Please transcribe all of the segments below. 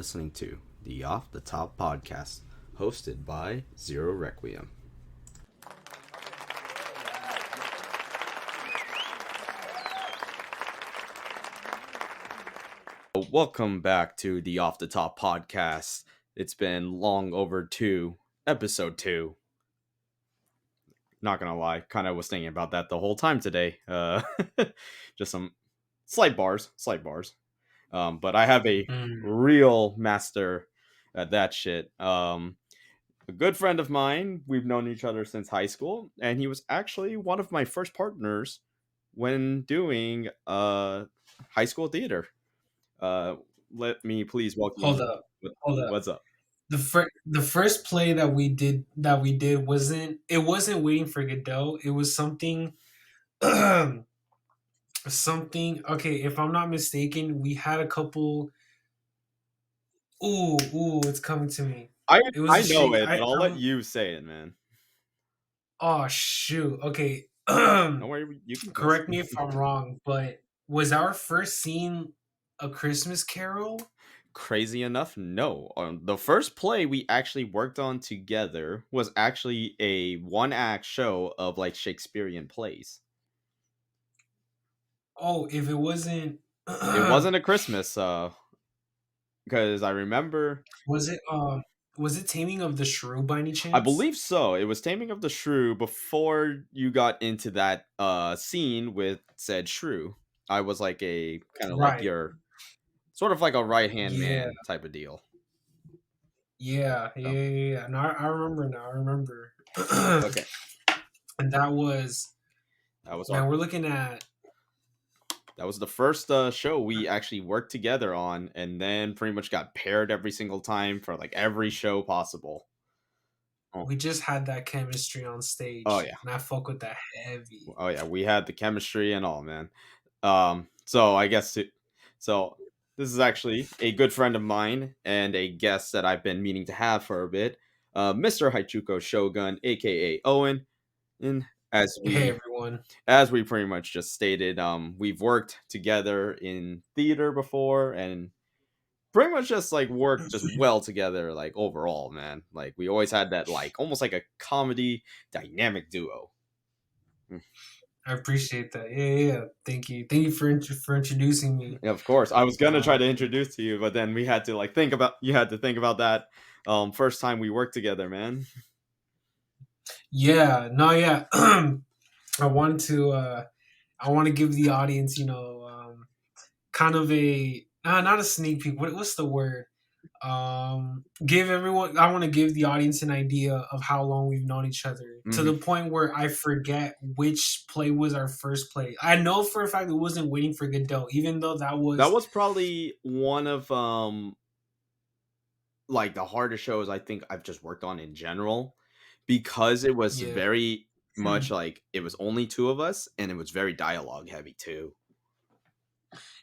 listening to the Off the Top podcast, hosted by Zero Requiem. Welcome back to the Off the Top podcast. It's been long overdue, episode 2. Not gonna lie, kind of was thinking about that the whole time today. Just some slight bars. But I have a real master at that shit. A good friend of mine. We've known each other since high school, and he was actually one of my first partners when doing high school theater. Let me please welcome. Hold up. What's up? The first play that we did wasn't Waiting for Godot. It was something something. Okay, if I'm not mistaken, we had a couple. Ooh, it's coming to me. I It was I a know shake. it, but I'll let you say it, man. Oh shoot. Okay. Don't worry, you can guess. Correct me if I'm wrong, but was our first scene A Christmas Carol? Crazy enough, no. The first play we actually worked on together was actually a one-act show of like Shakespearean plays. Oh, if it wasn't. It wasn't a Christmas, because I remember. Was it Taming of the Shrew by any I chance? believe so. It was Taming of the Shrew before you got into that scene with said shrew. I was like a kind of like Right. your sort of like a right hand Yeah. man type of deal. Yeah. Yeah. So, Yeah. Yeah. No, I remember now. I remember. okay, And that was, that was our man, we're looking at. that was the first show we actually worked together on, and then pretty much got paired every single time for like every show possible. Oh, We just had that chemistry on oh stage, yeah, and I fuck with that heavy. oh yeah. We had the chemistry and all, man. So I guess so. This is actually a good friend of mine and a guest that I've been meaning to have for a bit. Mr. Haichuko Shogun, aka Owen, and as Hey, we everyone. as we pretty much just stated, we've worked together in theater before and pretty much just like worked just well together, like overall, man. Like we always had that like almost like a comedy dynamic duo. Mm. I appreciate that. Yeah, yeah. Yeah. Thank you for introducing me. Of course, I was gonna try Um, to introduce to you, but then we had to like think about you had to think about that first time we worked together, man. yeah, no, yeah. I wanted to. I want to give the audience, kind of a not a sneak peek. What's the word? Give everyone. I want to give the audience an idea of how long we've known each other to Hmm. the point where I forget which play was our first play. I know for a fact it wasn't Waiting for Godot, even though that That was. was probably one of like the hardest shows I think I've just worked on in general because it was Yeah. very much like it was only two of us and it was very dialogue heavy too.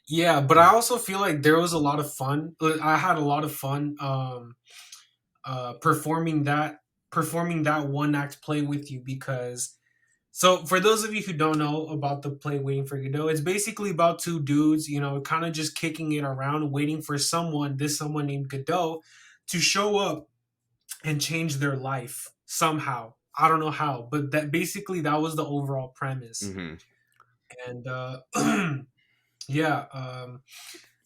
Yeah, but I also feel like there was a lot of fun. I had a lot of fun performing that one act play with you because so for those of you who don't know about the play Waiting for Godot, it's basically about two dudes, kind of just kicking it around, waiting for someone named Godot to show up and change their life somehow. I don't know how, but that was the overall premise. Hmm. And yeah,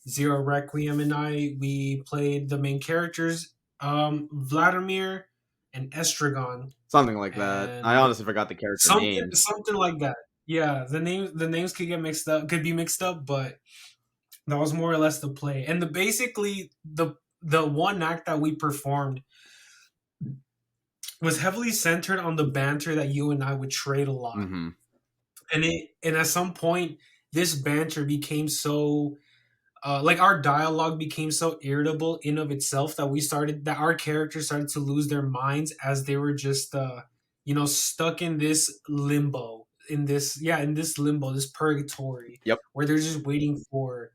Zero Requiem and we played the main characters, Vladimir and Estragon, Something like that. I and honestly forgot the character names. something like that. Yeah, the names could be mixed up, but that was more or less the play. And basically the one act that we performed was heavily centered on the banter that you and I would trade a lot. Hmm. And at some point this banter became so like our dialogue became so irritable in of itself that our characters started to lose their minds as they were just stuck in this limbo, this purgatory Yep. where they're just waiting for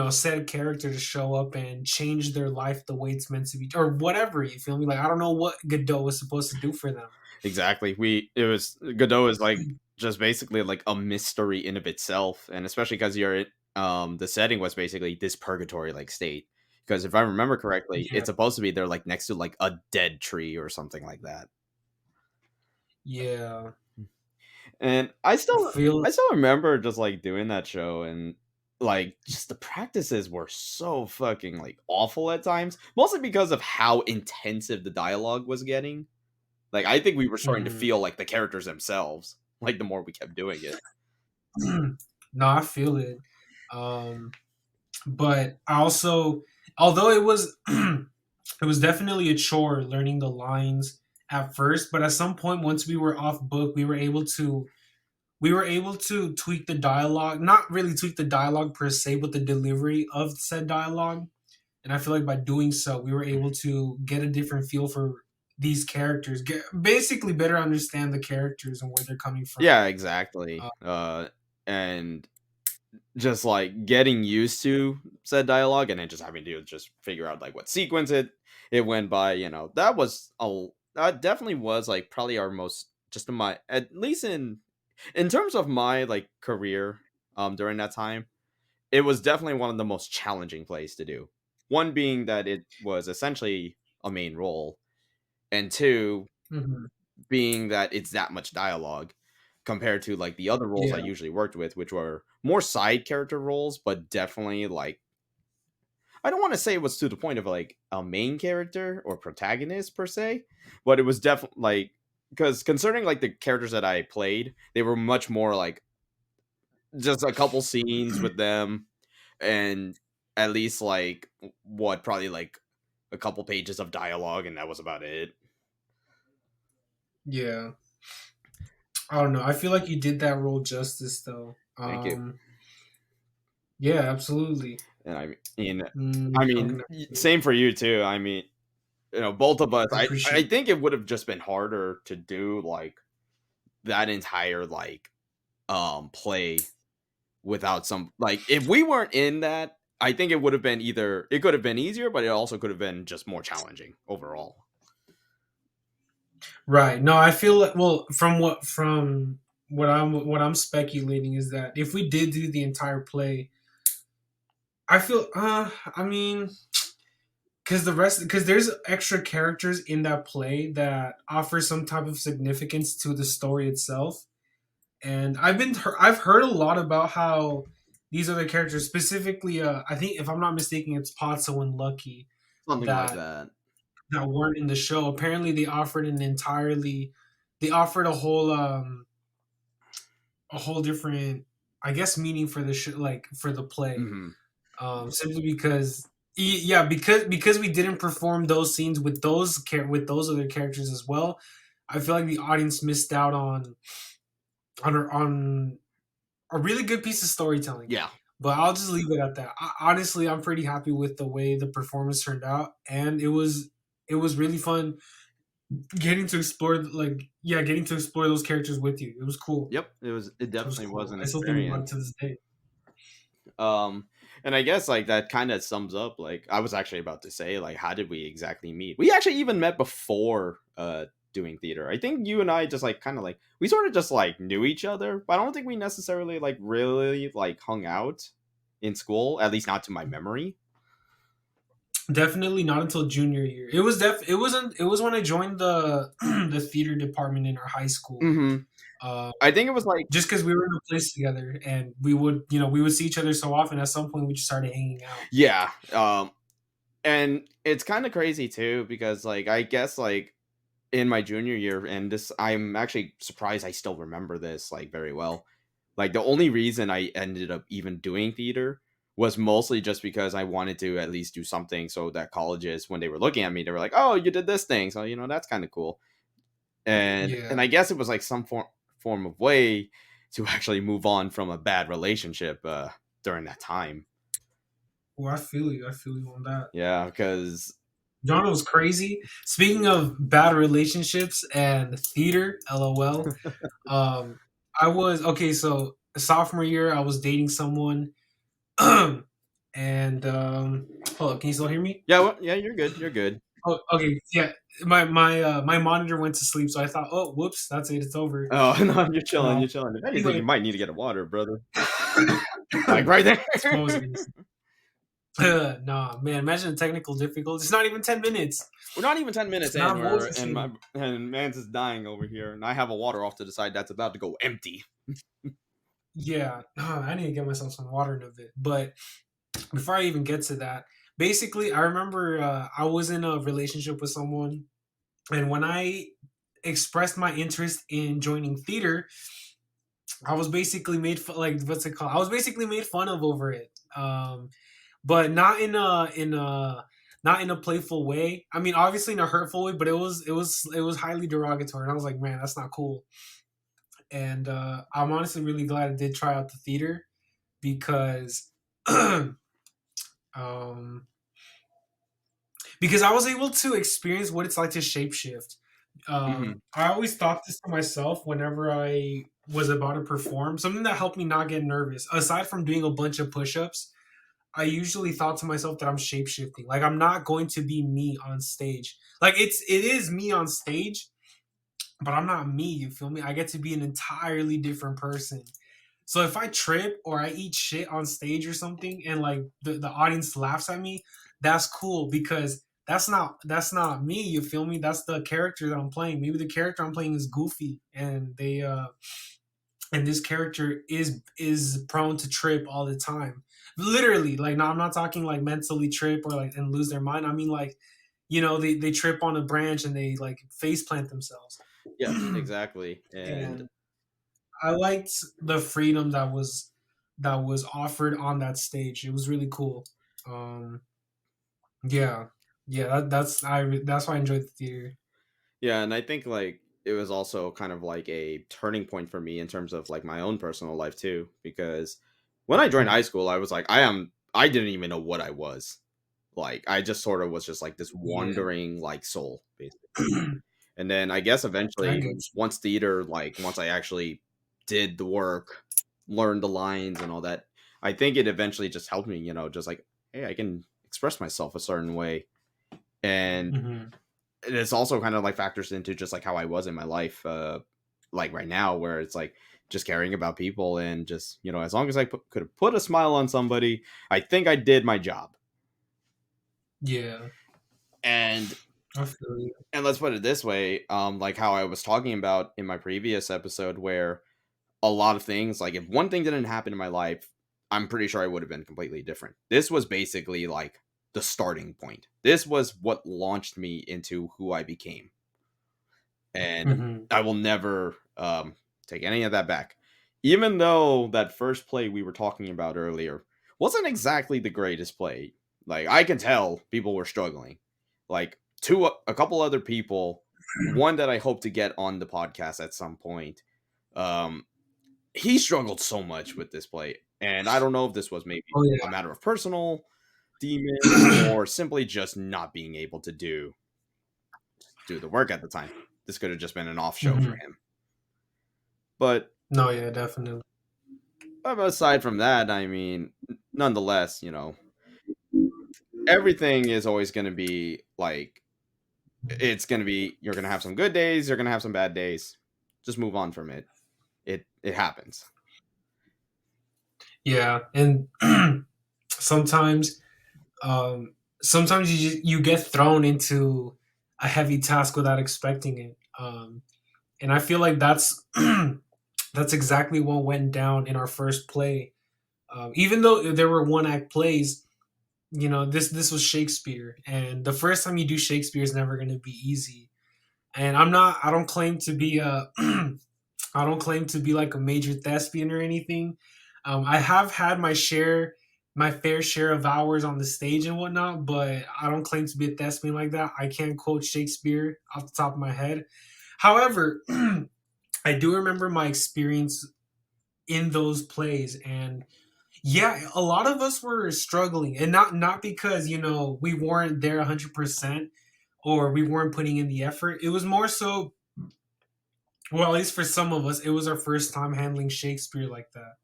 said character to show up and change their life the way it's meant to be, or whatever, you feel me? Like, I don't know what Godot was supposed to do for them. Exactly. It was Godot is like just basically like a mystery in of itself, and especially because you're the setting was basically this purgatory like state because if I remember correctly, Yeah, it's supposed to be they're like next to like a dead tree or something like that. yeah. And I feel I still remember just like doing that show, and like just the practices were so fucking like awful at times, mostly because of how intensive the dialogue was getting. Like I think we were starting to mhm. feel like the characters themselves, like the more we kept doing it. No, I feel it. Um, but I also, although it was, it was definitely a chore learning the lines at first. But at some point, once we were off book, we were able to tweak the dialogue. Not really tweak the dialogue per se, but the delivery of said dialogue. And I feel like by doing so, we were able to get a different feel for these characters, basically better understand the characters and where they're coming from. Yeah, exactly. Uh, And just like getting used to said dialogue, and then just having to just figure out like what sequence it went by. That was that definitely was like probably our most just in my at least in terms of my like career during that time, it was definitely one of the most challenging plays to do. One being that it was essentially a main role, and two mhm. being that it's that much dialogue compared to like the other roles I Yeah. usually worked with, which were more side character roles, but definitely like I don't want to say it was to the point of like a main character or protagonist per se, but it was definitely like because concerning like the characters that I played, they were much more like just a couple scenes with them and at least like what probably like a couple pages of dialogue, and that was about it. Yeah. I don't know. I feel like you did that role justice though. Thank you. Yeah, absolutely. And mean, How can I say it? same for you too. Both of us. I I appreciate think it would have just been harder to do like that entire like play without some like if we weren't in that. I think it would have been either it could have been easier, but it also could have been just more challenging overall. right. No, I feel like well, from what I'm speculating is that if we did do the entire play, I feel I mean because there's extra characters in that play that offer some type of significance to the story itself. And I've heard a lot about how these other characters, specifically, I think if I'm not mistaken, it's Pozzo and Lucky Something like that that. that weren't in the show. Apparently, they offered a whole different, I guess, meaning for the like for the play, Hmm. simply because. Yeah, because we didn't perform those scenes with with those other characters as well. I feel like the audience missed out on a really good piece of storytelling. Yeah. But I'll just leave it at that. Honestly, I'm pretty happy with the way the performance turned out, and it was really fun getting to explore getting to explore those characters with you. It was cool. Yep. It It was definitely was cool. an I still think about it experience. to this day. Um, and I guess like that kind of sums up like I was actually about to say like how did we exactly meet? We actually even met before doing theater. I think you and I just like kind of like we sort of just like knew each other, but I don't think we necessarily like really like hung out in school, at least not to my memory. Definitely not until junior year. It was when I joined the the theater department in our high school. Hmm. Uh, I think it was like just because we were in a place together and we would see each other so often. At some point, we just started hanging out. yeah, and it's kind of crazy too because like I guess like in my junior year, and this I'm actually surprised I still remember this like very well. Like the only reason I ended up even doing theater was mostly just because I wanted to at least do something so that colleges when they were looking at me they were like, "Oh, you did this thing." So, that's kind of cool. And Yeah. I guess it was like some form of way to actually move on from a bad relationship during that time. Well, I feel you. I feel you on that. Yeah, cuz John was crazy. Speaking of bad relationships and theater, lol. I was okay. So sophomore year, I was dating someone, and hold up, can you still hear me? yeah, well, yeah, you're good. You're good. Oh, okay, yeah. My monitor went to sleep, so I thought, oh, whoops, that's it. It's over. Oh, no, you're chilling. Uh, You're chilling. If anything, anyway, you might need to get a water, brother. Like right there. what was I gonna say? Nah, man, imagine the technical difficulty. It's not even 10 minutes. We're not even 10 minutes It's in, not where and bullshit. man's is dying over here, and I have a water off to the side that's about to go empty. Yeah, I need to get myself some water in a bit. But before I even get to that, basically, I remember I was in a relationship with someone, and when I expressed my interest in joining theater, I was basically made like what's it called? I was basically made fun of over it. But not in a playful way. I mean, obviously in a hurtful way, but it was highly derogatory, and I was like, man, that's not cool. And I'm honestly really glad I did try out the theater because um, because I was able to experience what it's like to shapeshift. Hmm. I always thought this to myself whenever I was about to perform. Something that helped me not get nervous, aside from doing a bunch of push-ups, I usually thought to myself that I'm shapeshifting. Like I'm not going to be me on stage. Like it is me on stage, but I'm not me. You feel me? I get to be an entirely different person. So if I trip or I eat shit on stage or something, and like the audience laughs at me, that's cool because that's not me. You feel me? That's the character that I'm playing. Maybe the character I'm playing is goofy, and this character is prone to trip all the time. Literally, like, no, I'm not talking like mentally trip or like and lose their mind. I mean like, they trip on a branch and they like face plant themselves. Yes, exactly. And And I liked the freedom that was offered on that stage. It was really cool. Um, yeah, yeah. That's why I enjoyed the theater. yeah, and I think like it was also kind of like a turning point for me in terms of like my own personal life too, because when I joined high Mhm. school, I was like, I didn't even know what I was. Like I just sort of was just like this Yeah, wandering like soul, basically. And then I guess I eventually, get once theater, like once I actually did the work, learned the lines and all that, I think it eventually just helped me, just like, hey, I can express myself a certain way. And you. Hmm. it's also kind of like factors into just like how I was in my life, like right now, where it's like just caring about people and just, as long as I could have put a smile on somebody, I think I did my job. Yeah, And I feel you. and let's put it this way, like how I was talking about in my previous episode, where a lot of things, like if one thing didn't happen in my life, I'm pretty sure I would have been completely different. This was basically like the starting point. This was what launched me into who I became. And Hmm. I will never take any of that back. Even though that first play we were talking about earlier wasn't exactly the greatest play, like I can tell people were struggling. Like a couple other people, one that I hope to get on the podcast at some point. Um, he struggled so much with this play, and I don't know if this was maybe Oh a yeah. matter of personal demons or simply just not being able to do the work at the time. This could have just been an off show for Hmm. him. But No, yeah, definitely. aside from that, I mean, nonetheless, everything is always going to be like, it's going to be, you're going to have some good days, you're going to have some bad days. Just move on from it. It happens. Yeah, and sometimes, sometimes you get thrown into a heavy task without expecting it. And I feel like that's exactly what went down in our first play. Even though there were one act plays, this was Shakespeare, and the first time you do Shakespeare is never going to be easy. And I don't claim to be a I don't claim to be like a major thespian or anything. I have had my fair share of hours on the stage and whatnot, but I don't claim to be a thespian like that. I can't quote Shakespeare off the top of my head. However, I do remember my experience in those plays, and yeah, a lot of us were struggling, and not because we weren't there 100% or we weren't putting in the effort. It was more so, well, at least for some of us, it was our first time handling Shakespeare like that.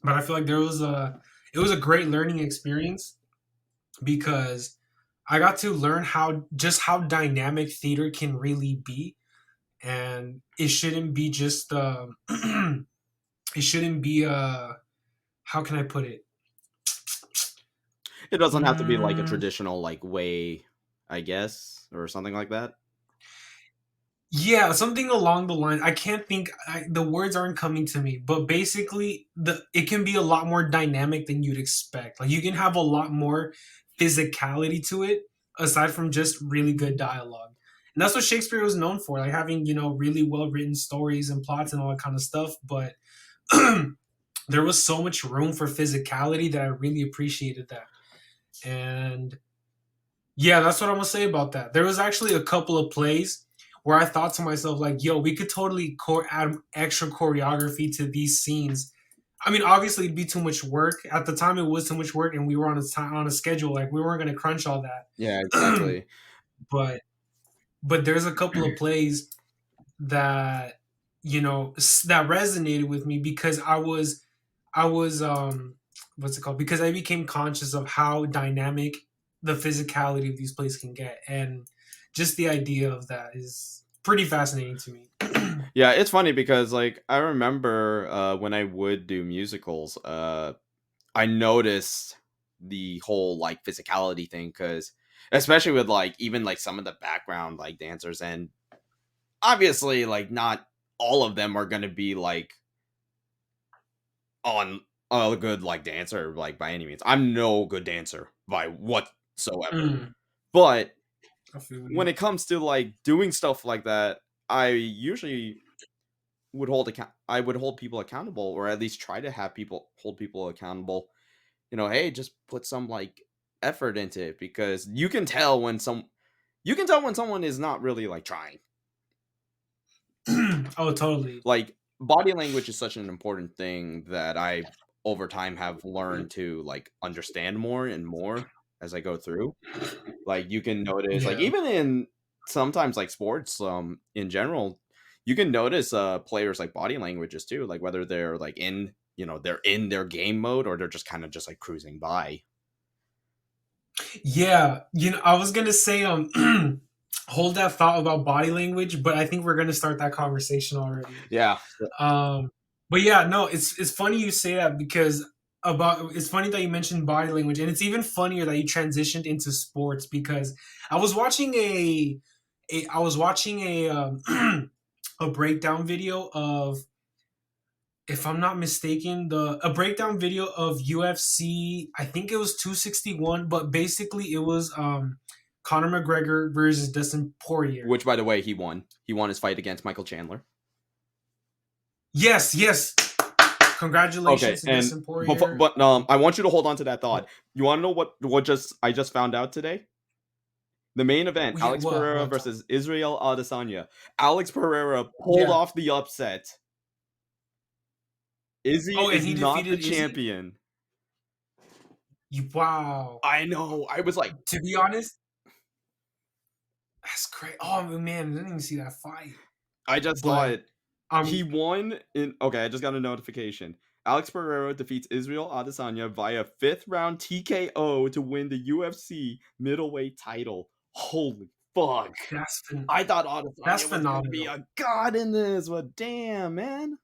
But I feel like it was a great learning experience because I got to learn how dynamic theater can really be, and it shouldn't be just it shouldn't be how can I put it? It doesn't have to be like a Mm, traditional like way, I guess, or something like that. yeah, something along the line. I can't think. The words aren't coming to me, but basically, the it can be a lot more dynamic than you'd expect. Like you can have a lot more physicality to it, aside from just really good dialogue. And that's what Shakespeare was known for, like having really well written stories and plots and all that kind of stuff. But there was so much room for physicality that I really appreciated that. And yeah, that's what I'm gonna say about that. There was actually a couple of plays where I thought to myself, like, "Yo, we could totally add extra choreography to these scenes." I mean, obviously, it'd be too much work. At the time, it was too much work, and we were on a on a schedule. Like, we weren't gonna crunch all Yeah, that. exactly. but there's a couple of plays that that resonated with me because I was what's it called? Because I became conscious of how dynamic the physicality of these plays can get, and just the idea of that is pretty fascinating to me. Yeah, it's funny because like I remember when I would do musicals, I noticed the whole like physicality thing because especially with like even like some of the background like dancers and obviously like not all of them are gonna be like on a good like dancer like by any means. I'm no good dancer by whatsoever. Mm, But I feel when you. it comes to like doing stuff like that, I usually I would hold people accountable or at least try to have people hold people accountable. Hey, just put some like effort into it because you can tell when someone is not really like trying. Oh, totally. Like body language is such an important thing that I over time have learned to like understand more and more as I go through. Like you can notice like Yeah. even in sometimes like sports in general, you can notice players like body languages too, like whether they're like in, they're in their game mode or they're just kind of just like cruising by. Yeah, I was gonna say hold that thought about body language, but I think we're gonna start that conversation already. Yeah. Um, but yeah, no, it's funny you say that because it's funny that you mentioned body language, and it's even funnier that you transitioned into sports because I was watching a breakdown video of, if I'm not mistaken, the a breakdown video of UFC. I think it was 261, but basically it was Conor McGregor versus Dustin Poirier. Which by the way, he won. He won his fight against Michael Chandler. Yes, yes. Okay, Congratulations to and Dustin Poirier. I want you to hold on to that thought. You want to know what just I just found out today? The main event, Yeah, Alex what? Pereira What? versus Israel Adesanya. Alex Pereira pulled Yeah. off the upset. Izzy Oh, and is he not the defeated Izzy. champion. Wow. I know. I was like, To be honest, that's great. Oh man, I didn't even see that fight. I just saw But it. um, He won in. Okay, I just got a notification. Alex Pereira defeats Israel Adesanya via fifth round TKO to win the UFC middleweight title. Holy fuck! that's I thought that's Adesanya was gonna be phenomenal. a god in this, but damn, man.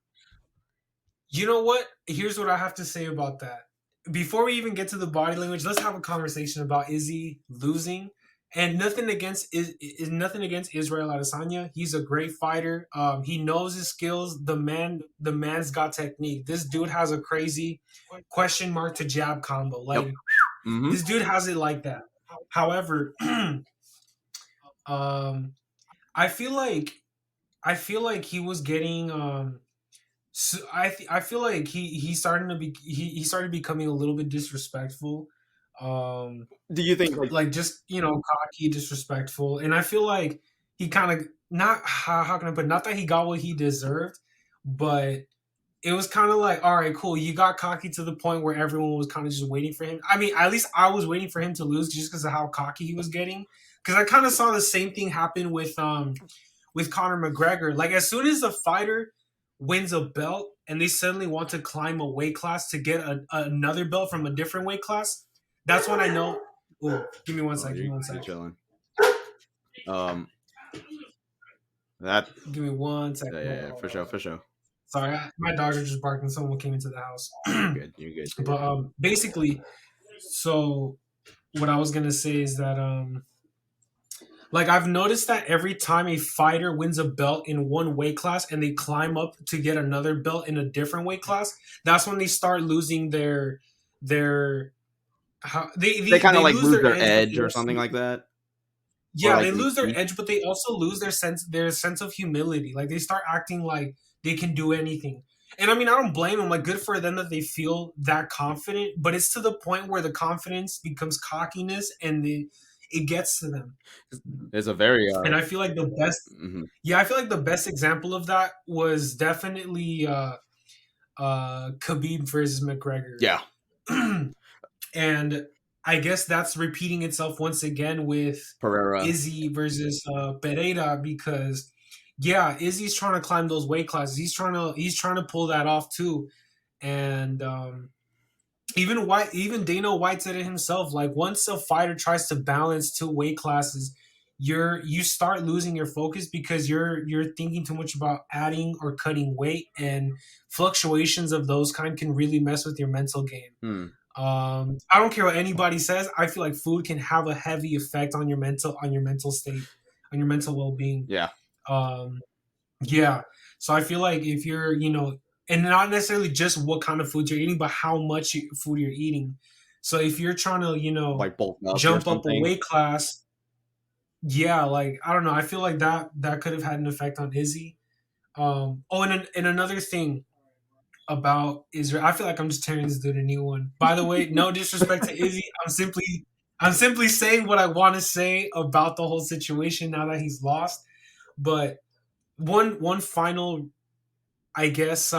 You know what? Here's what I have to say about that. Before we even get to the body language, let's have a conversation about Izzy losing. And nothing against Israel Adesanya. He's a great fighter. He knows his skills. The man's got technique. This dude has a crazy question mark to jab combo. Yep. Like Mm-hmm. this dude has it like that. However, um, I feel like he was getting so I feel like he started becoming a little bit disrespectful, um, Do you think like like just cocky, disrespectful, and I feel like he kind of not how can I put it? Not that he got what he deserved, but it was kind of like, all right, cool, you got cocky to the point where everyone was kind of just waiting for him. I mean, at least I was waiting for him to lose just because of how cocky he was getting. Because I kind of saw the same thing happen with Conor McGregor. Like as soon as a fighter wins a belt and they suddenly want to climb a weight class to get another belt from a different weight class, that's when I know. Oh, give me one oh sec. Give me one you're sec. chilling. Um that Give me one sec. yeah, Hold yeah, on, yeah, hold for on, sure, hold on. for sure. Sorry, my dogs are just barking. Someone came into the house. You're good, you're good. But basically, so. what I was gonna say is that like I've noticed that every time a fighter wins a belt in one weight class and they climb up to get another belt in a different weight class, that's when they start losing their how They kind of they like lose lose their their edge, but they edge or something also like that, or yeah, like they they lose their peak. edge, but they also lose their sense of humility. Like they start acting like they can do anything. And I mean, I don't blame them. Like, good for them that they feel that confident. But it's to the point where the confidence becomes cockiness, and it gets to them. It's a very And I feel like the best, mhm. yeah, I feel like the best example of that was definitely Khabib versus McGregor. Yeah, And I guess that's repeating itself once again with Pereira. Izzy versus Pereira because yeah, Izzy's trying to climb those weight classes. He's trying to pull that off too. And even Dana White said it himself. Like once a fighter tries to balance two weight classes, you start losing your focus because you're thinking too much about adding or cutting weight, and fluctuations of those kind can really mess with your mental game. Hmm. I don't care what anybody says. I feel like food can have a heavy effect on your mental state, on your mental well being. Yeah, Um, yeah. So I feel like if you're, and not necessarily just what kind of food you're eating, but how much food you're eating. So if you're trying to, like bulk up or jump up a something. weight class, yeah, like I don't know. I feel like that could have had an effect on Izzy. And another thing about Israel. I feel like I'm just tearing this dude a new one. By the way, no disrespect to Izzy. I'm simply saying what I want to say about the whole situation now that he's lost. But one final, I guess,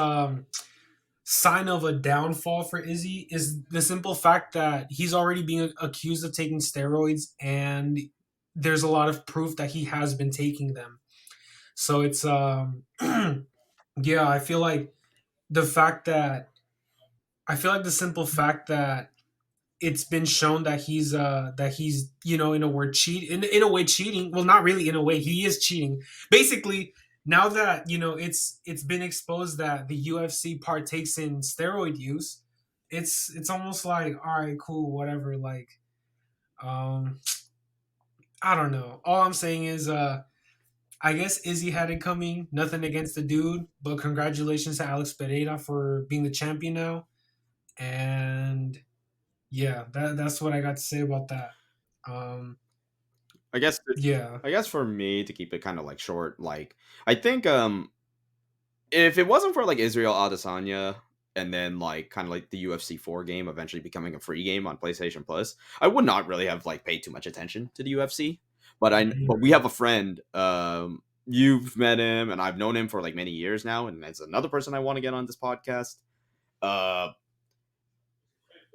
sign of a downfall for Izzy is the simple fact that he's already being accused of taking steroids, and there's a lot of proof that he has been taking them. So it's yeah, the fact that I feel like the simple fact that it's been shown that he's in a word in a way cheating. Well, not really in a way. He is cheating. Basically, now that it's been exposed that the UFC partakes in steroid use, it's almost like all right, cool, whatever. Like, um, I don't know. All I'm saying is, I guess Izzy had it coming. Nothing against the dude, but congratulations to Alex Pereira for being the champion now. And yeah, that's what I got to say about that. Um, I guess. yeah. I guess for me to keep it kind of like short, like I think if it wasn't for like Israel Adesanya and then like kind of like the UFC 4 game eventually becoming a free game on PlayStation Plus, I would not really have like paid too much attention to the UFC. But we have a friend, you've met him and I've known him for like many years now, and it's another person I want to get on this podcast. Uh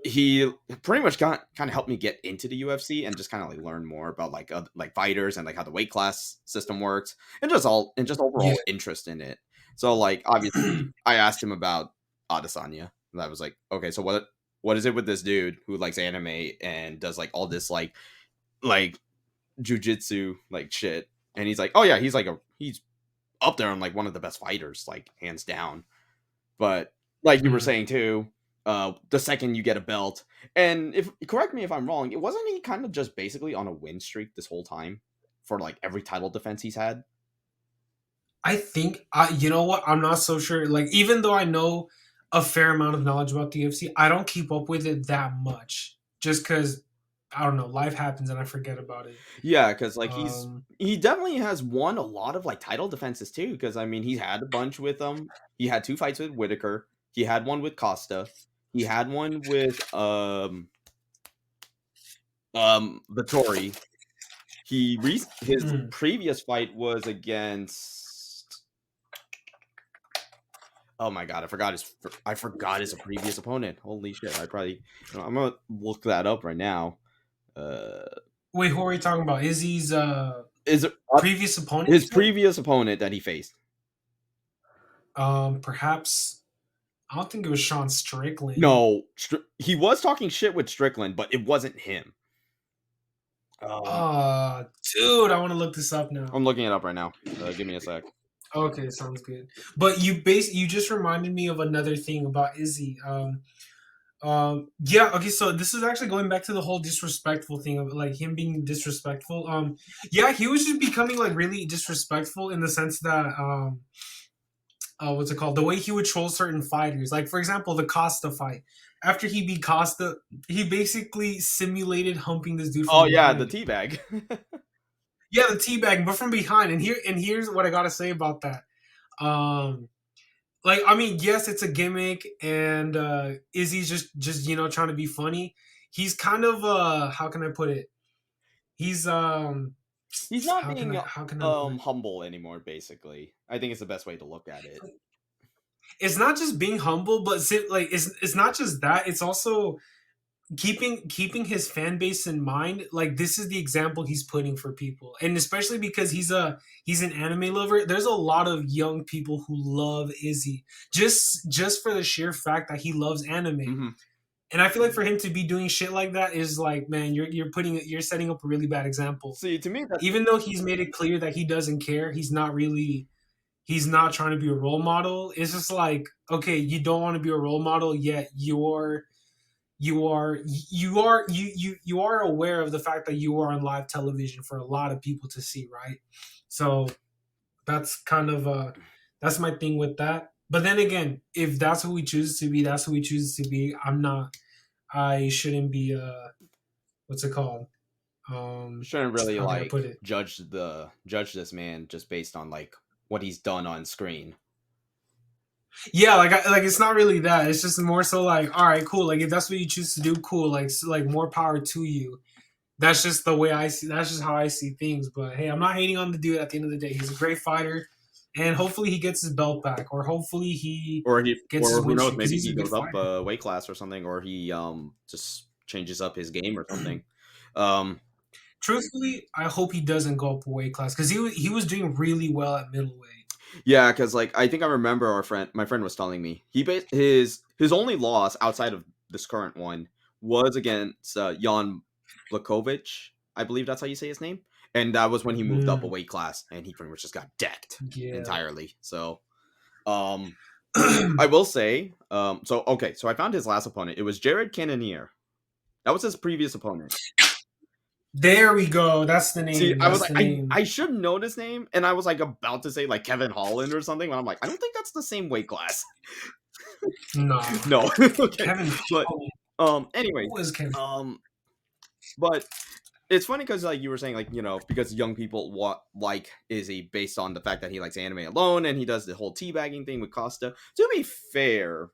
he pretty much got kind of helped me get into the UFC and just kind of like learn more about like fighters and like how the weight class system works and just Yeah. overall interest in it. So like obviously I asked him about Adesanya and I was like, okay, so what is it with this dude who likes anime and does like all this like jujitsu like shit? And he's like, oh yeah, he's up there on like one of the best fighters, like hands down. But like you were Mm. saying too, the second you get a belt, and if correct me if I'm wrong, it wasn't he kind of just basically on a win streak this whole time for like every title defense he's had. I think you know what? I'm not so sure. Like, even though I know a fair amount of knowledge about the UFC, I don't keep up with it that much. Just because I don't know, life happens and I forget about it. Yeah, because like Um, he definitely has won a lot of like title defenses too. Because I mean, he had a bunch with he had two fights with Whitaker. He had one with Costa. He had one with Vittori. His hmm. previous fight was against. Oh my god, I forgot his previous opponent. Holy shit! I'm gonna look that up right now. Uh, Wait, who are we talking about? Izzy's is it previous opponent? You his said? previous opponent that he faced? Perhaps I don't think it was Sean Strickland. No, he was talking shit with Strickland, but it wasn't him. Um, Dude, I want to look this up now. I'm looking it up right now. Give me a sec. Okay, sounds good. But you just reminded me of another thing about Izzy. Yeah, okay, so this is actually going back to the whole disrespectful thing of like him being disrespectful. Yeah, he was just becoming like really disrespectful in the sense that what's it called? The way he would troll certain fighters. Like for example, the Costa fight. After he beat Costa, he basically simulated humping this dude from Oh yeah, the behind. teabag. Yeah, the teabag, but from behind. And here's what I gotta say about that. Um like I mean, yes, it's a gimmick, and Izzy's just trying to be funny. He's kind of how can I put it? He's He's not how can being I put it? humble anymore. Basically, I think it's the best way to look at it. It's not just being humble, but like it's not just that. It's also keeping his fan base in mind. Like this is the example he's putting for people, and especially because he's an anime lover. There's a lot of young people who love Izzy just for the sheer fact that he loves anime. Hmm. And I feel like for him to be doing shit like that is like, man, you're setting up a really bad example. See, to me, that Even though he's made it clear that he doesn't care, he's not trying to be a role model. It's just like, okay, you don't want to be a role model, yet you are aware of the fact that you are on live television for a lot of people to see, right? So that's kind of that's my thing with that. But then again, if that's who we choose to be, that's who we choose to be. I shouldn't be what's it called? shouldn't really How can I like put it? judge this man just based on like what he's done on screen. Yeah, like it's not really that. It's just more so like, all right, cool. Like if that's what you choose to do, cool. Like more power to you. That's just the way I see. That's just how I see things. But hey, I'm not hating on the dude. At the end of the day, he's a great fighter, and hopefully he gets his belt back, or hopefully he gets his Or who win knows, streak because maybe he's he a good goes up fighter. a weight class or something, or he just changes up his game or something. Um, Truthfully, I hope he doesn't go up a weight class because he was doing really well at middleweight. yeah, because like I think I remember my friend was telling me his only loss outside of this current one was against Jan Blakovic. I believe that's how you say his name, and that was when he moved up a Mm, weight class, and he pretty much just got decked yeah. entirely. So, um, I will say, so okay, so I found his last opponent. It was Jared Cannonier. That was his previous opponent. There we go. That's the See, name. I was That's like, the I name. I should know this name, and I was like about to say like Kevin Holland or something, but I'm like, I don't think that's the same weight class. Nah, No, okay, Kevin but Holland. anyway, Who is Kevin? um, but it's funny because like you were saying, like because young people like Izzy based on the fact that he likes anime alone, and he does the whole teabagging thing with Costa. To be fair,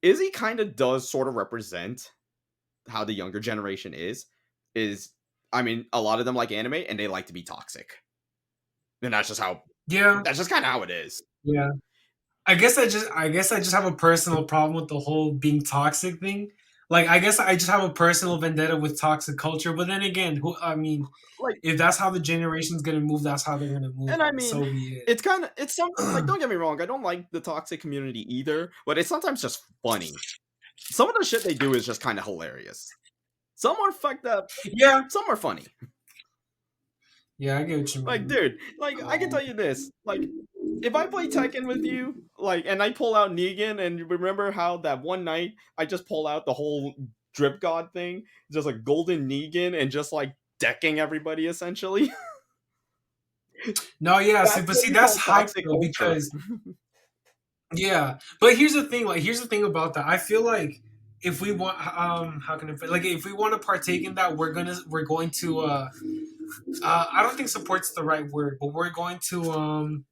Izzy kind of does sort of represent how the younger generation is I mean, a lot of them like anime and they like to be toxic. And Yeah, that's just kind of how it is. yeah. I guess I just have a personal problem with the whole being toxic thing. Like I guess I just have a personal vendetta with toxic culture. But then again, I mean, Like, if that's how the generation's gonna move, that's how they're gonna move, and I and mean, so be it's kind of it's some like it. don't get me wrong, I don't like the toxic community either, but it's sometimes just funny. Some of the shit they do is just kind of hilarious. Some are fucked up, Yeah, some are funny. yeah, I get what you Like, mean. dude, like I can Um, tell you this, like if I play Tekken with you, like, and I pull out Negan, and you remember how that one night I just pull out the whole drip god thing, just like golden Negan, and just like decking everybody essentially. no, yeah, That's but what see, you that's call hype toxic though culture. because yeah. But here's the thing, like here's the thing about that. I feel like if we want, how can I put, like if we want to partake in that, we're going to I don't think support's the right word, but we're going to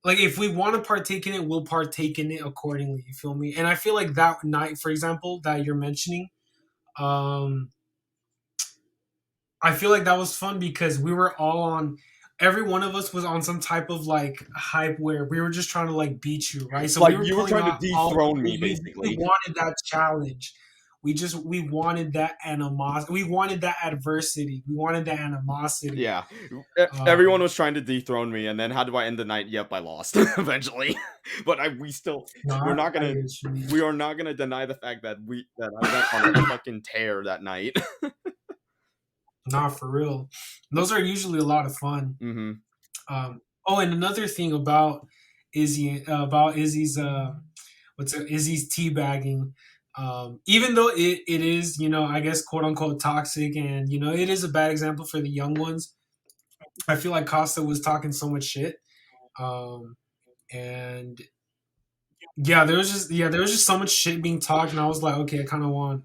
like if we want to partake in it, we'll partake in it accordingly. You feel me? And I feel like that night, for example, that you're mentioning, um, I feel like that was fun because we were all on. Every one of us was on some type of like hype where we were just trying to like beat you, right? So we Like were you were pulling trying to out all. dethrone me, We basically. wanted that challenge. We wanted that animosity. We wanted that adversity. We wanted that animosity. Yeah, everyone Um, was trying to dethrone me, and then how do I end the night? Yep, I lost eventually. But we still no, we're not I gonna get what you mean. we are not gonna deny the fact that I went on a fucking tear that night. Not for real. Those are usually a lot of fun. Hmm. Oh, and another thing about Izzy's what's it, Izzy's teabagging. Even though it is, I guess, quote unquote toxic, and it is a bad example for the young ones. I feel like Costa was talking so much shit. Um, and yeah, there was just so much shit being talked, and I was like, okay, I kind of want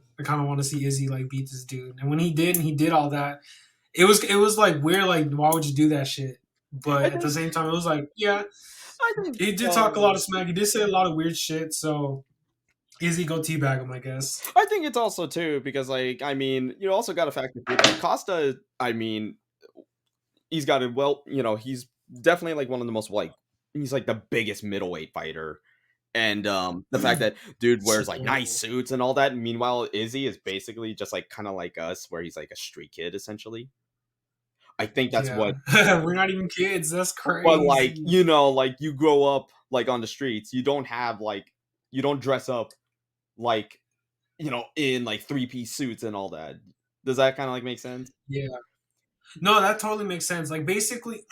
to see Izzy like beat this dude. And when he did, and he did all that, it was like weird. Like, why would you do that shit? I But at the think same time, it was like, yeah, I think he did talk a lot of smack. He did say a lot of weird shit. So Izzy go teabag him, I guess. I think it's also too because like I mean you also got to factor too that Costa. I mean he's got a well he's definitely like one of the most like he's like the biggest middleweight fighter. And the fact that dude wears like nice So suits and all that. Meanwhile, Izzy is basically just like kind of like us, where he's like a street kid essentially. I think that's yeah, what. we're not even kids. That's But like crazy. like you grow up like on the streets. You don't have like you don't dress up like in like three-piece suits and all that. Does that kind of like make sense? Yeah, no, that totally makes sense. Like basically,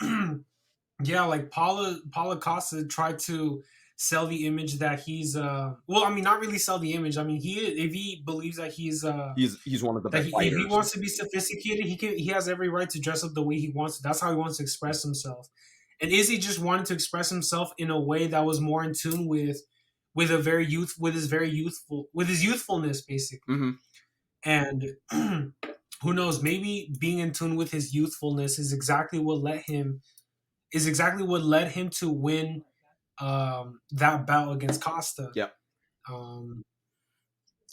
yeah, like Paula Costa tried to sell the image that he's well, I mean, not really sell the image. I mean, he if he believes that He's one of the best if he fighters. wants to be sophisticated, he has every right to dress up the way he wants to. That's how he wants to express himself. And Izzy just wanted to express himself in a way that was more in tune with a very youth with his very youthful with his youthfulness basically. Hmm. And who knows, maybe being in tune with his youthfulness is exactly what led him to win that bout against Costa. Yeah. Um,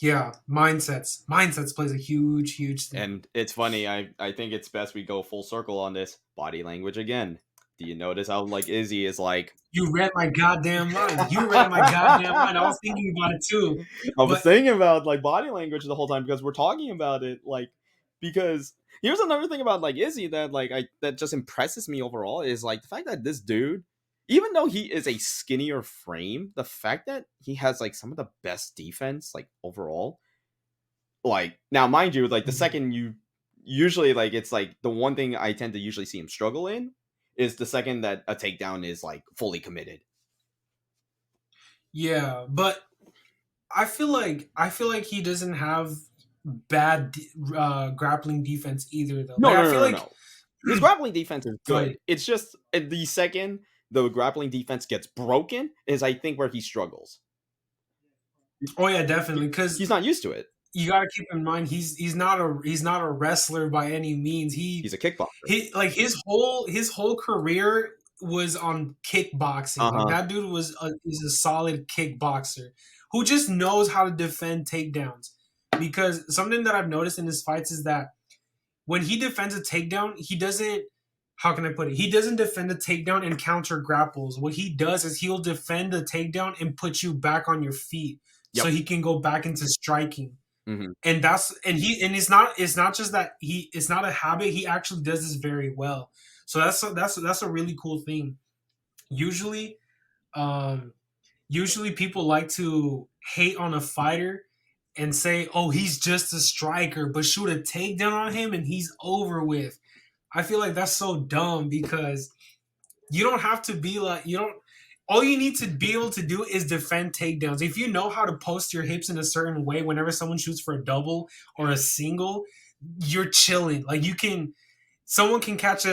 yeah, mindsets plays a huge thing. And it's funny. I think it's best we go full circle on this body language again. Do you notice how like Izzy is like You read my goddamn mind. You read my goddamn mind. I was thinking about it too, I was but thinking about like body language the whole time because we're talking about it. Like, because here's another thing about like Izzy that like I that just impresses me overall is like the fact that this dude, even though he is a skinnier frame, the fact that he has like some of the best defense like overall. Like now, mind you, like the second you usually like it's like the one thing I tend to usually see him struggle in is the second that a takedown is like fully committed. yeah, but I feel like he doesn't have bad grappling defense either though. No, Like no, I feel no, no, like no. His grappling defense is go ahead. good. It's just the second the grappling defense gets broken is I think where he struggles. Oh yeah, definitely. Because He's not used to it. you got to keep in mind he's not a wrestler by any means. He's a kickboxer. He like his whole career was on kickboxing. Uh Like huh. that dude is a solid kickboxer who just knows how to defend takedowns. Because something that I've noticed in his fights is that when he defends a takedown, he doesn't. How can I put it? He doesn't defend a takedown and counter grapples. What he does is he'll defend the takedown and put you back on your feet so Yep. he can go back into striking. Hmm. And it's not just that it's not a habit. He actually does this very well. So that's a really cool thing. Usually, um, usually people like to hate on a fighter and say, "Oh, he's just a striker," but shoot a takedown on him and he's over with. I feel like that's so dumb because you don't have to be like you don't. All you need to be able to do is defend takedowns. If you know how to post your hips in a certain way, whenever someone shoots for a double or a single, you're chilling. Like you can, someone can catch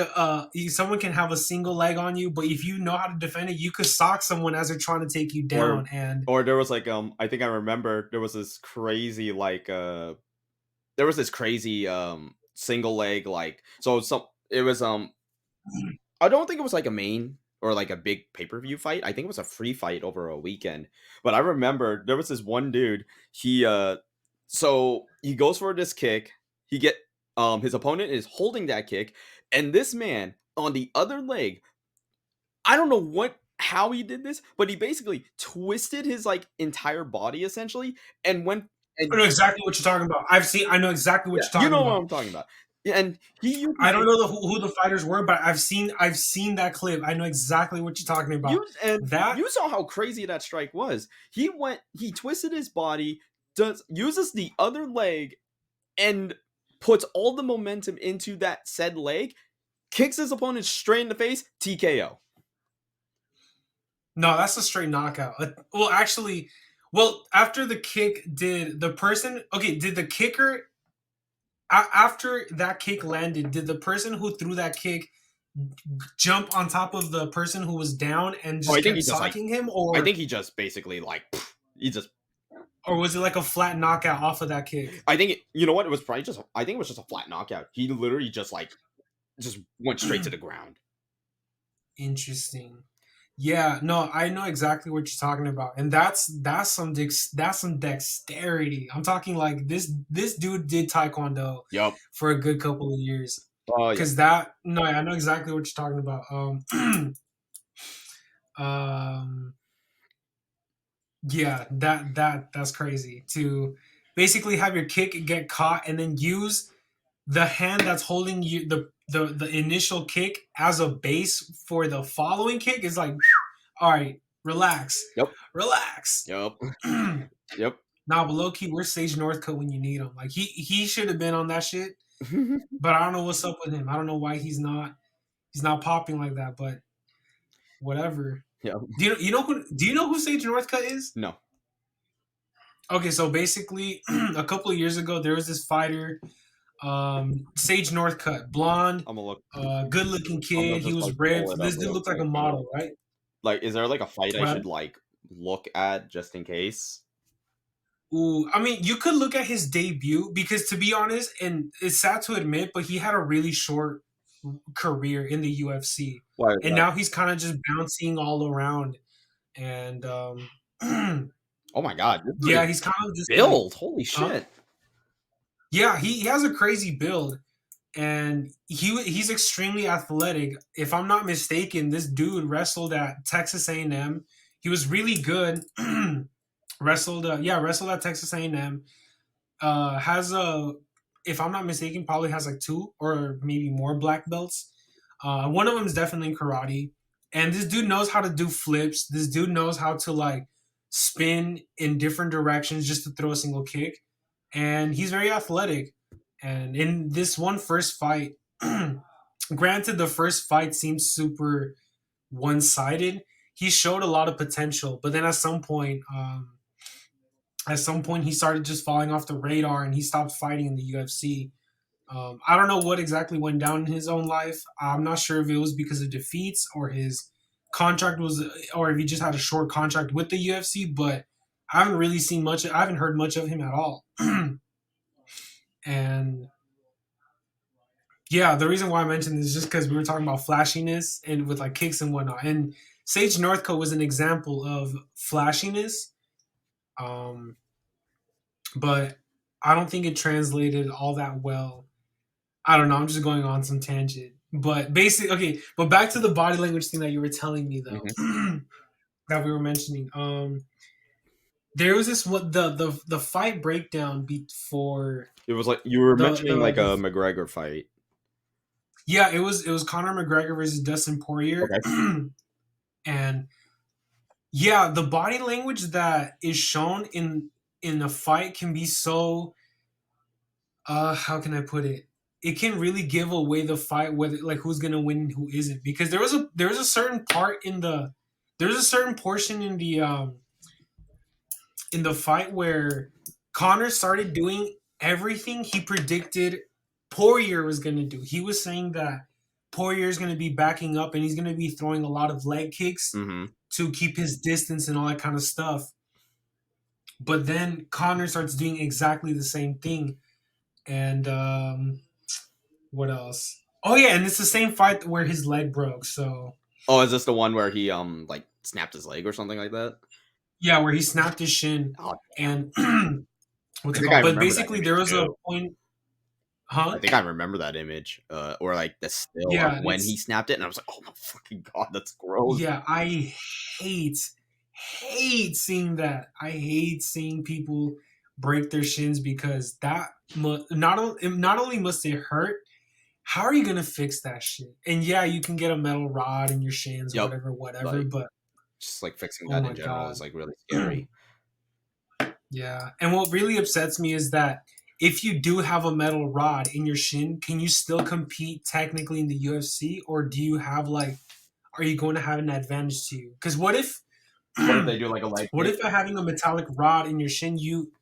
someone can have a single leg on you, but if you know how to defend it, you could sock someone as they're trying to take you Or down. And or there was like I think I remember there was this crazy like there was this crazy single leg like so some it was I don't think it was like a main or like a big pay-per-view fight. I think it was a free fight over a weekend. But I remember there was this one dude, he so he goes for this kick. He get his opponent is holding that kick and this man on the other leg, I don't know what how he did this, but he basically twisted his like entire body essentially and went I and know exactly what you're talking about. I know exactly what yeah, you're you talking know what about. I'm talking about. Yeah, and he used I don't know who the fighters were, but I've seen that clip. I know exactly what you're talking about. You and That you saw how crazy that strike was. He twisted his body, does uses the other leg and puts all the momentum into that said leg, kicks his opponent straight in the face, TKO. No, that's a straight knockout. Well, actually, Well, after the kick, did the person okay? Did the kicker after that kick landed? Did the person who threw that kick jump on top of the person who was down and Oh, just I think kept he just like socking him, I think he just basically like he just or was it like a flat knockout off of that kick? I think you know what it was probably just I think it was just a flat knockout. He literally just went straight to the ground. Interesting. Yeah, no, I know exactly what you're talking about, and that's some dexterity. I'm talking like this dude did taekwondo Yep. for a good couple of years, Oh yeah. because that no, I know exactly what you're talking about. Um, yeah, that's crazy to basically have your kick get caught and then use the hand that's holding you the initial kick as a base for the following kick is like all right, relax, Yep. relax. Yep. Nah, Yep. but low key, where's Sage Northcote when you need him? Like he should have been on that shit, but I don't know what's up with him. I don't know why he's not popping like that. But whatever. Yep. Do you know who Sage Northcutt is? No. Okay, so basically, a couple of years ago, there was this fighter, Sage Northcutt, blonde, I'm gonna look. good looking I'm gonna kid. He just was like pull ripped. it up This dude real looked like a quick. model, right? Like, is there like a fight I What? should like look at just in case? Ooh, I mean, you could look at his debut because, to be honest, and it's sad to admit, but he had a really short career in the UFC, Why is and that? now he's kind of just bouncing all around. And Oh my god, this yeah, dude is he's kind of just like, build. Holy huh? shit. Yeah, he has a crazy build, and he's extremely athletic. If I'm not mistaken, this dude wrestled at Texas A&M. He was really good. Wrestled at Texas A&M. Has a, if I'm not mistaken, probably has like two or maybe more black belts. One of them is definitely in karate, and this dude knows how to do flips. This dude knows how to like spin in different directions just to throw a single kick, and he's very athletic. And in this one first fight, granted the first fight seemed super one sided. He showed a lot of potential, but then at some point he started just falling off the radar and he stopped fighting in the UFC. I don't know what exactly went down in his own life. I'm not sure if it was because of defeats or his contract was, or if he just had a short contract with the UFC. But I haven't really seen much. I haven't heard much of him at all. And yeah, the reason why I mentioned this is just because we were talking about flashiness and with like kicks and whatnot. And Sage Northcote was an example of flashiness. Um, but I don't think it translated all that well. I don't know. I'm just going on some tangent. But basically, okay. But back to the body language thing that you were telling me though, Hmm. that we were mentioning. There was this what the fight breakdown for It was like you were mentioning like the a McGregor fight. yeah, it was Conor McGregor versus Dustin Poirier, Okay. and yeah, the body language that is shown in the fight can be so how can I put it? It can really give away the fight whether like who's gonna win and who isn't because there was a certain part in the there's a certain portion in the fight where Connor started doing everything he predicted Poirier was gonna do. He was saying that Poirier is gonna be backing up and he's gonna be throwing a lot of leg kicks Hmm. to keep his distance and all that kind of stuff. But then Connor starts doing exactly the same thing. And what else? Oh yeah, and it's the same fight where his leg broke. So Oh, is this the one where he like snapped his leg or something like that? yeah, where he snapped his shin Oh, and I what's it think I called? But remember that basically, there image was a too. point, I huh? think I remember that image, or like the still of Yeah, when he it's snapped it, and I was like, "Oh my fucking god, that's gross." yeah. I hate hate seeing that. I hate seeing people break their shins because not only must it hurt. How are you gonna fix that shit? And yeah, you can get a metal rod in your shins or Yep, whatever, whatever. like But just like fixing oh that in my general god. is like really scary. Yeah. And what really upsets me is that if you do have a metal rod in your shin, can you still compete technically in the UFC or do you have like are you going to have an advantage to you? Cuz what if What if they do like a leg What kick? if by having a metallic rod in your shin, you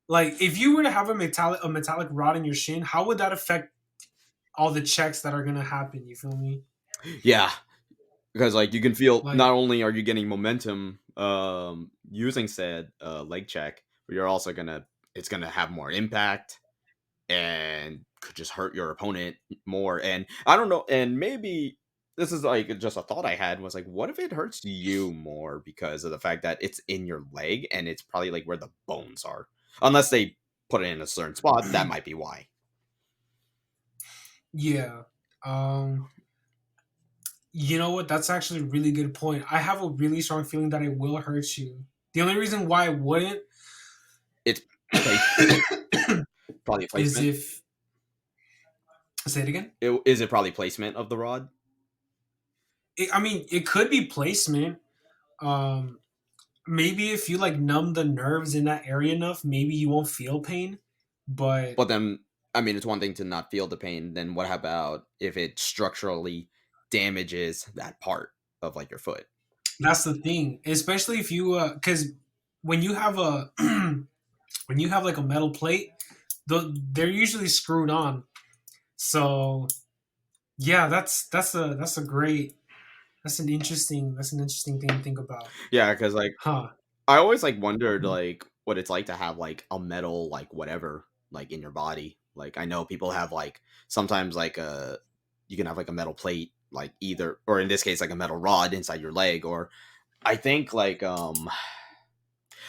like if you were to have a metallic rod in your shin, how would that affect all the checks that are gonna happen? You feel me? Yeah, because like you can feel Like not only are you getting momentum using said leg check, but you're also gonna it's gonna have more impact and could just hurt your opponent more. And I don't know, and maybe this is like just a thought I had was like, what if it hurts you more because of the fact that it's in your leg and it's probably like where the bones are, unless they put it in a certain spot, that might be why. yeah. Um you know what? That's actually a really good point. I have a really strong feeling that it will hurt you. The only reason why it wouldn't It's place, probably is placement. if say it again. Is it probably placement of the rod? I mean, it could be placement. Um, maybe if you like numb the nerves in that area enough, maybe you won't feel pain. But But then, I mean, it's one thing to not feel the pain. Then what about if it structurally damages that part of like your foot? that's the thing, especially if you because when you have a when you have like a metal plate, they're usually screwed on. So yeah, that's a great that's an interesting thing to think about. Yeah, because like Huh. I always like wondered like what it's like to have like a metal like whatever like in your body. Like I know people have like sometimes like a you can have like a metal plate like either or in this case like a metal rod inside your leg or I think like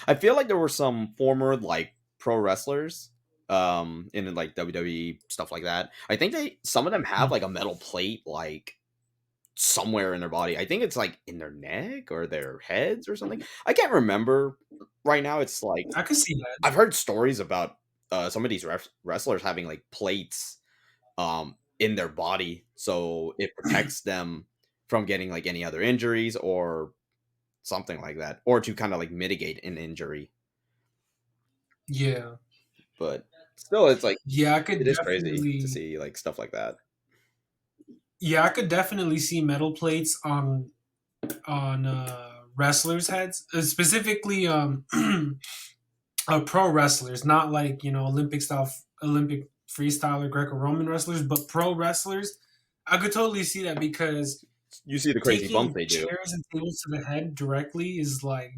I feel like there were some former like pro wrestlers in like WWE stuff like that. I think they some of them have like a metal plate like somewhere in their body. I think it's like in their neck or their heads or something. I can't remember right now. It's like I could see that. I've heard stories about some of these wrestlers having like plates in their body so it protects them from getting like any other injuries or something like that or to kind of like mitigate an injury. Yeah. But still it's like Yeah, it is crazy to see like stuff like that. I could definitely see metal plates on wrestlers' heads, specifically pro wrestlers, not like Olympic style, Olympic freestyle or Greco-Roman wrestlers, but pro wrestlers. I could totally see that because You see the crazy bump taking they do. chairs and tables to the head directly is like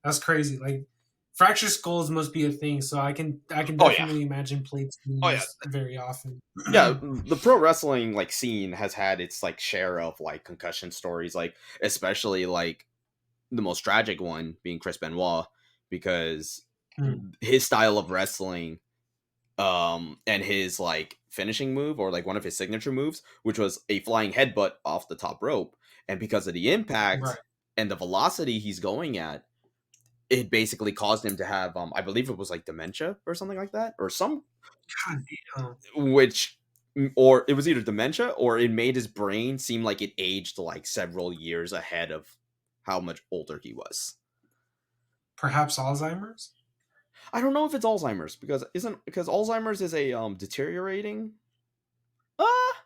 that's crazy. Like fractured skulls must be a thing, so I can Oh yeah. definitely imagine plates being Oh yeah. used very often. Yeah, the pro wrestling like scene has had its like share of like concussion stories, like especially like the most tragic one being Chris Benoit because Hmm. his style of wrestling and his like finishing move or like one of his signature moves which was a flying headbutt off the top rope and because of the Right. impact and the velocity he's going at it basically caused him to have I believe it was like dementia or something like that or some God damn. which or it was either dementia or it made his brain seem like it aged like several years ahead of how much older he was. Perhaps Alzheimer's. I don't know if it's Alzheimer's because Alzheimer's is a deteriorating. Ah,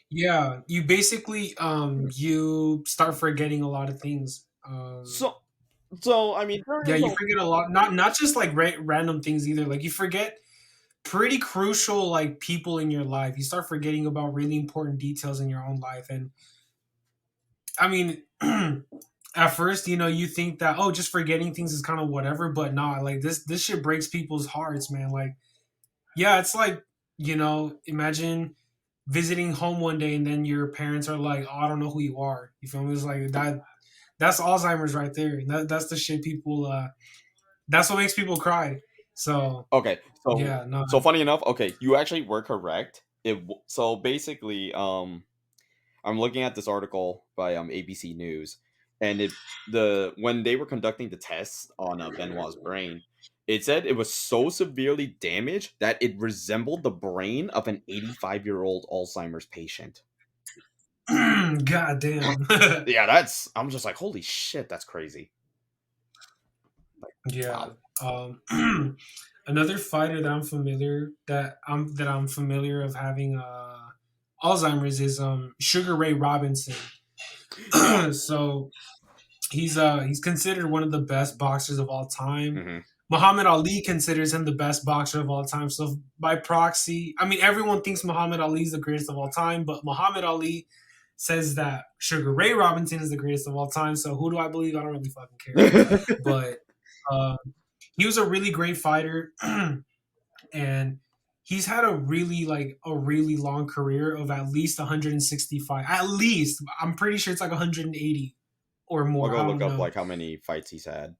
Yeah, you basically you start forgetting a lot of things. so so I mean there Yeah, is you a forget a lot. Not just like random things either. Like you forget pretty crucial like people in your life. You start forgetting about really important details in your own life, and I mean, at first, you think that just forgetting things is kind of whatever, but not like this shit breaks people's hearts, man. Like, yeah, it's like imagine visiting home one day and then your parents are like, "Oh, I don't know who you are." You feel me? It's like that. That's Alzheimer's right there. That's the shit people. That's what makes people cry. So okay. So yeah, no, so funny enough. Okay, you actually were correct. So basically, I'm looking at this article by ABC News, and the when they were conducting the tests on Benoit's brain, it said it was so severely damaged that it resembled the brain of an 85-year-old Alzheimer's patient. god damn. Yeah, that's I'm just like holy shit, that's crazy. Like Yeah. wow. Another fighter that I'm familiar of having Alzheimer's is Sugar Ray Robinson. Yeah, So He's considered one of the best boxers of all time. Hmm. Muhammad Ali considers him the best boxer of all time. So by proxy, I mean everyone thinks Muhammad Ali is the greatest of all time, but Muhammad Ali says that Sugar Ray Robinson is the greatest of all time. So who do I believe? I don't really fucking care. But um, he was a really great fighter, and he's had a really long career of at least 165. At least I'm pretty sure it's like 180 or I'll more. go I look don't up know. like how many fights he's had.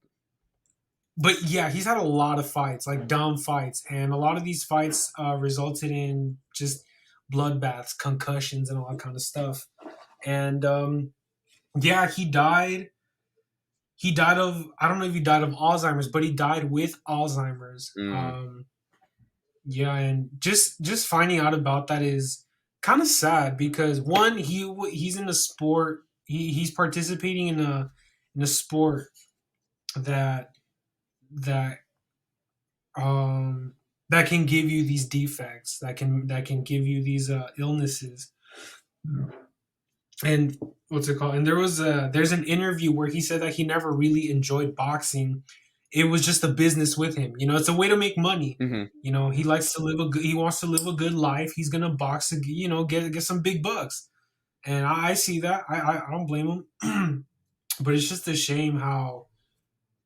But yeah, he's had a lot of fights, like dumb fights, and a lot of these fights resulted in just bloodbaths, concussions, and all that kind of stuff. And yeah, he died. He died of, I don't know if he died of Alzheimer's, but he died with Alzheimer's. Mm. Yeah, and just finding out about that is kind of sad because one, he's in a sport. He's participating in a sport that that um that can give you these defects, that can give you these illnesses. And what's it called? And there's an interview where he said that he never really enjoyed boxing. It was just a business with him. It's a way to make money. Hmm. He likes to live a good. He wants to live a good life. He's gonna box to get some big bucks. And I see that. I don't blame him. But it's just a shame how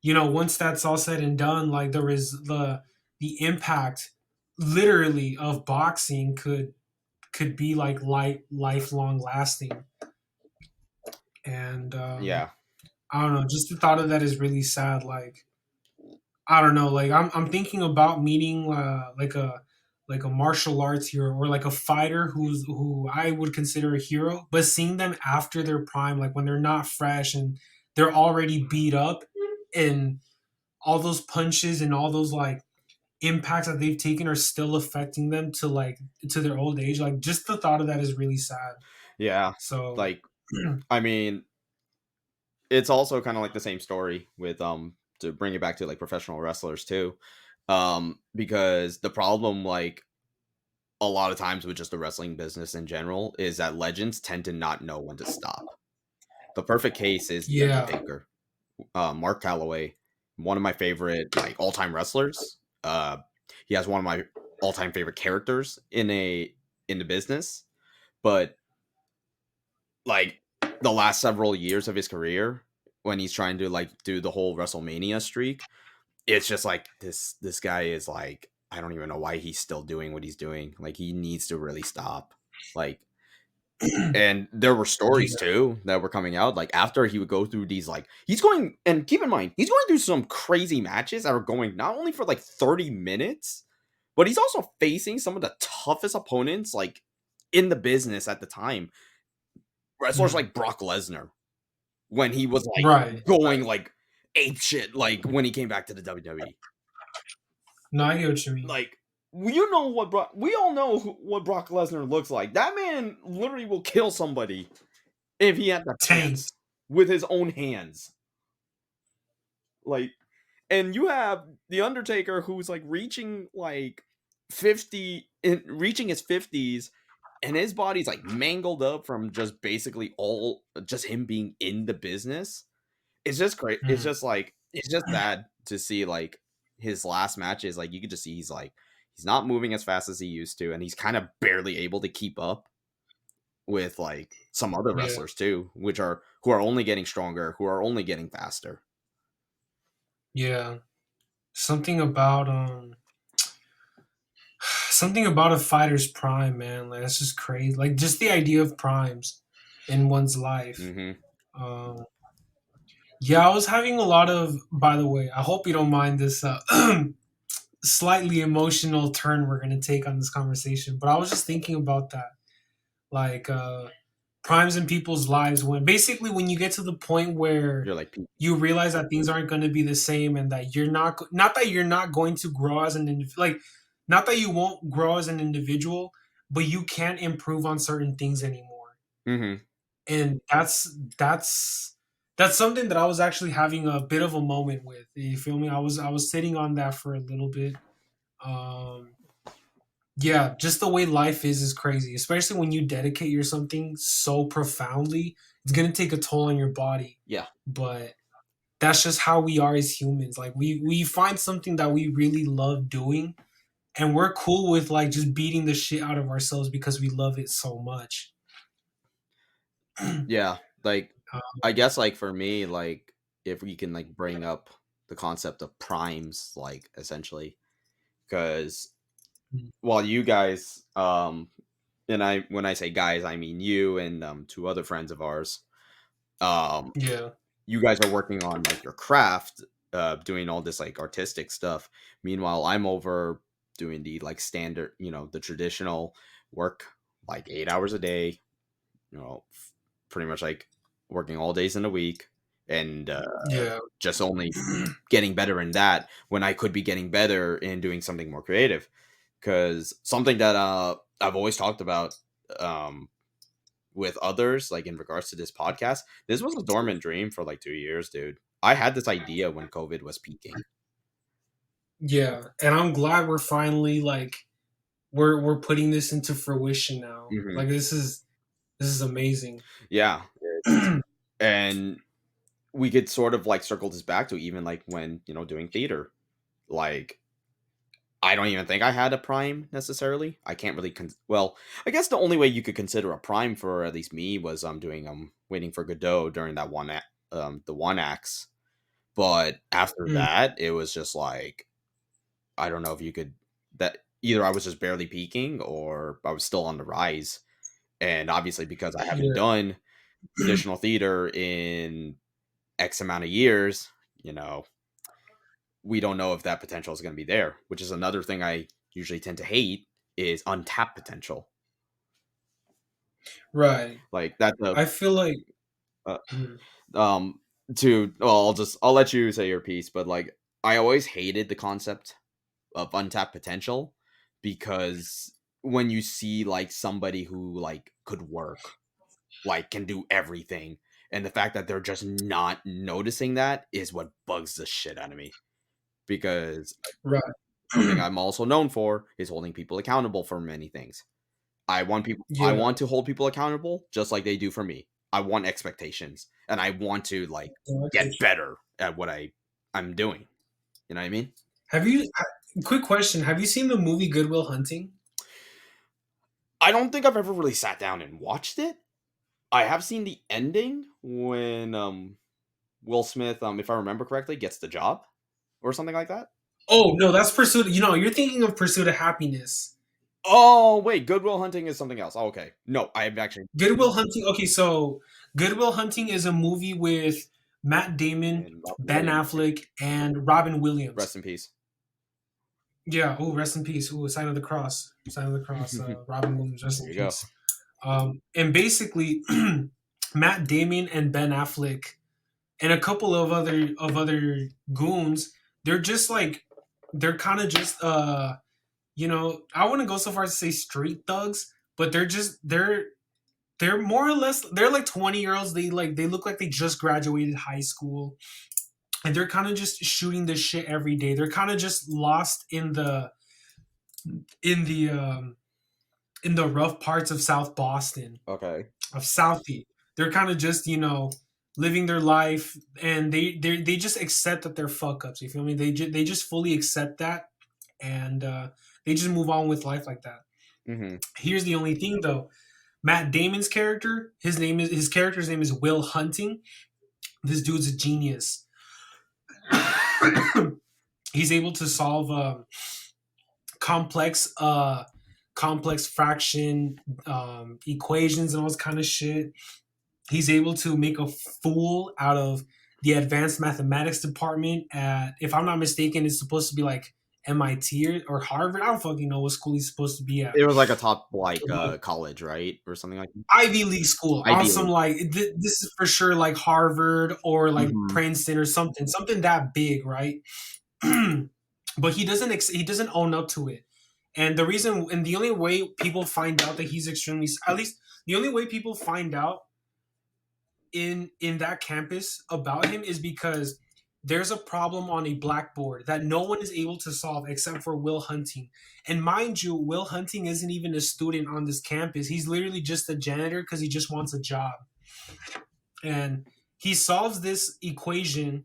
once that's all said and done, like the impact literally of boxing could be like lifelong lasting. And Yeah. I don't know, just the thought of that is really sad. Like I don't know, like I'm thinking about meeting like a martial arts hero or like a fighter who I would consider a hero, but seeing them after their prime, like when they're not fresh and they're already beat up, and all those punches and all those like impacts that they've taken are still affecting them to their old age. Like just the thought of that is really sad. Yeah. So Like, I mean, it's also kind of like the same story with to bring it back to like professional wrestlers too. Because the problem like a lot of times with just the wrestling business in general is that legends tend to not know when to stop. The perfect case is The yeah. Undertaker. Mark Calloway, one of my favorite like all-time wrestlers. He has one of my all-time favorite characters in the business, but like the last several years of his career when he's trying to like do the whole WrestleMania streak, it's just like this guy is like I don't even know why he's still doing what he's doing. Like he needs to really stop. Like and there were stories Yeah. too that were coming out like after he would go through these like he's going and keep in mind he's going through some crazy matches that are going not only for like 30 minutes but he's also facing some of the toughest opponents like in the business at the time, wrestlers Mm. like Brock Lesnar when he was like Right. going like ape shit like when he came back to the WWE. No, I get what you mean. Like you know what we all know what Brock Lesnar looks like. That man literally will kill somebody if he had the Tank. chance with his own hands. Like and you have the Undertaker who's like reaching like 50 in reaching his 50s and his body's like mangled up from just basically all just him being in the business. It's just great. It's Mm. just like it's just sad to see like his last matches. Like you could just see he's like he's not moving as fast as he used to, and he's kind of barely able to keep up with like some other Yeah. wrestlers too, which are who are only getting stronger, who are only getting faster. Yeah. Something about something about a fighter's prime, man. Like that's just crazy. Like just the idea of primes in one's life. Hmm. Um, yeah, I was having a lot of. By the way, I hope you don't mind this slightly emotional turn we're gonna take on this conversation. But I was just thinking about that, like primes in people's lives when basically when you get to the point where You're like you realize that things aren't going to be the same and that not that you're not going to grow as an like not that you won't grow as an individual, but you can't improve on certain things anymore. hmm. And that's something that I was actually having a bit of a moment with. You feel me? I was sitting on that for a little bit. um Yeah, just the way life is crazy. Especially when you dedicate your something so profoundly, it's gonna take a toll on your body. Yeah, But that's just how we are as humans. Like we find something that we really love doing, and we're cool with like just beating the shit out of ourselves because we love it so much. yeah. Like, Uh, I guess like for me, like if we can like bring up the concept of primes, like essentially, because while you guys, and I when I say guys, I mean you and two other friends of ours, um, yeah, you guys are working on like your craft, doing all this like artistic stuff. Meanwhile, I'm over doing the like standard, the traditional work, like 8 hours a day, pretty much like working all days in a week, and yeah, just only getting better in that when I could be getting better in doing something more creative. Because something that I've always talked about, um, with others, like in regards to this podcast, this was a dormant dream for like 2 years, dude. I had this idea when COVID was peaking. yeah. And I'm glad we're finally like we're putting this into fruition now. Hmm. Like this is amazing. Yeah, and we could sort of like circle this back to even like when doing theater. Like, I don't even think I had a prime necessarily. I can't really well, I guess the only way you could consider a prime for at least me was doing Waiting for Godot during that the one acts. But after Mm, that, it was just like, I don't know if you could, that either I was just barely peaking or I was still on the rise. And obviously because I haven't yeah. done traditional theater in X amount of years, we don't know if that potential is going to be there, which is another thing I usually tend to hate is untapped potential. Right. Like that's a I feel like uh, mm, um to well, I'll let you say your piece, but like I always hated the concept of untapped potential because when you see like somebody who like could work, like can do everything, and the fact that they're just not noticing that is what bugs the shit out of me because right. something I'm also known for is holding people accountable for many things. I Yeah. want to hold people accountable just like they do for me. I want expectations and I want to like Yeah, I get get you. better at what I'm doing. You know what I mean? Have you quick question, have you seen the movie Goodwill Hunting? I don't think I've ever really sat down and watched it. I have seen the ending when Will Smith, if I remember correctly, gets the job or something like that. Oh, no, that's Pursuit. You're thinking of Pursuit of Happiness. Oh wait, Goodwill Hunting is something else. Oh, okay, no, I have actually Goodwill Hunting. Okay, so Goodwill Hunting is a movie with Matt Damon, and Robin Ben Williams, Affleck, and Robin rest Williams. in peace. Yeah. Oh, rest in peace. Oh, Sign of the Cross. Sign of the Cross. Robin Williams. Rest There in you go. peace. And basically, Matt Damon and Ben Affleck and a couple of other goons. They're just like they're kind of just I wouldn't go so far as to say street thugs, but they're more or less they're like 20-year-olds. They look like they just graduated high school, and they're kind of just shooting this shit every day. They're kind of just lost in the um in the rough parts of South Boston, Okay. of Southie. They're kind of just living their life, and they just accept that they're fuck ups. You feel me? They just fully accept that, and they just move on with life like that. Hmm. Here's the only thing though. Matt Damon's character, his character's name is Will Hunting. This dude's a genius. He's able to solve complex complex fraction equations and all this kind of shit. He's able to make a fool out of the advanced mathematics department at, if I'm not mistaken, it's supposed to be like MIT or Harvard. I don't fucking know what school he's supposed to be at. It was like a top like college, right, or something like that. Ivy League school on some Ideally. like this is for sure like Harvard or like Hmm. Princeton or something that big, right? But he doesn't own up to it. And the only way people find out that he's extremely, at least the only way people find out in that campus about him is because there's a problem on a blackboard that no one is able to solve except for Will Hunting. And mind you, Will Hunting isn't even a student on this campus. He's literally just a janitor because he just wants a job. And he solves this equation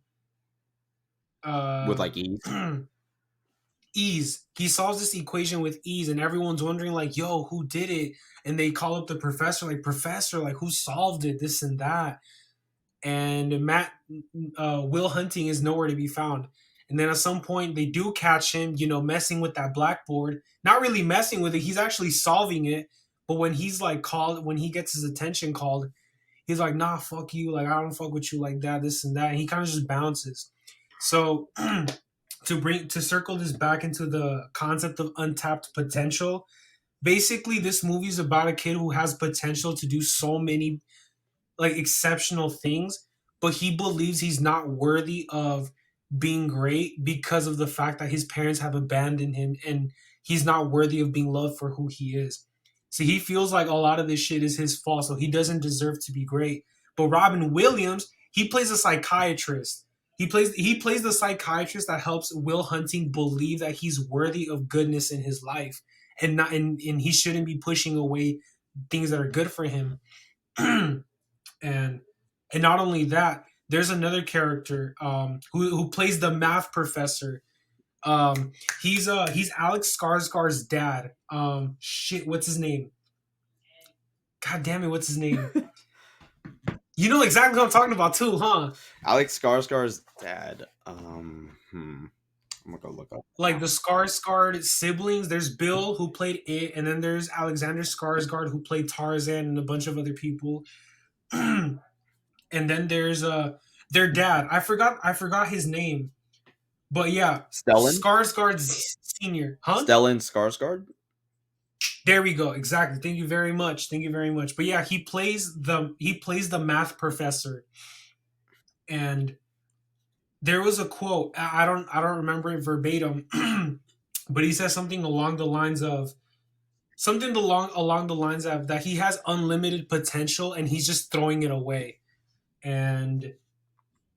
With uh like ease. ease. He solves this equation with ease, and everyone's wondering, like, yo, who did it? And they call up the professor, like, professor, like, who solved it? This and that. And Will Hunting is nowhere to be found. And then at some point, they do catch him, messing with that blackboard. Not really messing with it, he's actually solving it. But when he's like called, when he gets his attention called, he's like, nah, fuck you. Like, I don't fuck with you like that, this and that. And he kind of just bounces. So to circle this back into the concept of untapped potential, basically this movie is about a kid who has potential to do so many like exceptional things, but he believes he's not worthy of being great because of the fact that his parents have abandoned him and he's not worthy of being loved for who he is. So he feels like a lot of this shit is his fault, so he doesn't deserve to be great. But Robin Williams, he plays a psychiatrist. He plays the psychiatrist that helps Will Hunting believe that he's worthy of goodness in his life and not and he shouldn't be pushing away things that are good for him. and and not only that, there's another character who plays the math professor. He's Alex Skarsgård's dad. Shit, what's his name? God damn it, what's his name? You know exactly what I'm talking about too, huh? Alex Skarsgård's dad. I'm gonna go look up. Like the Skarsgård siblings. There's Bill who played it, and then there's Alexander Skarsgård who played Tarzan and a bunch of other people. And then there's their dad. I forgot his name. But yeah, Stellan. Skarsgård's senior, huh? Stellan Skarsgård. There we go. Exactly. Thank you very much. Thank you very much. But yeah, he plays the math professor, and there was a quote. I don't remember it verbatim, but he says something along the lines of that he has unlimited potential and he's just throwing it away. And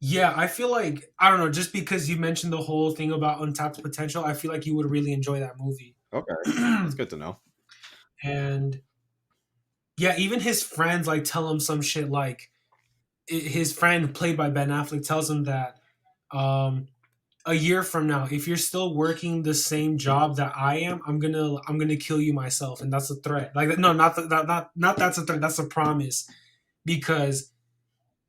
yeah, I feel like I don't know. Just because you mentioned the whole thing about untapped potential, I feel like you would really enjoy that movie. Okay, that's good to know. And yeah, even his friends like tell him some shit like his friend played by Ben Affleck tells him that um a year from now, if you're still working the same job that I am, I'm gonna kill you myself, and that's a threat. Like no, not that's a threat. That's a promise. Because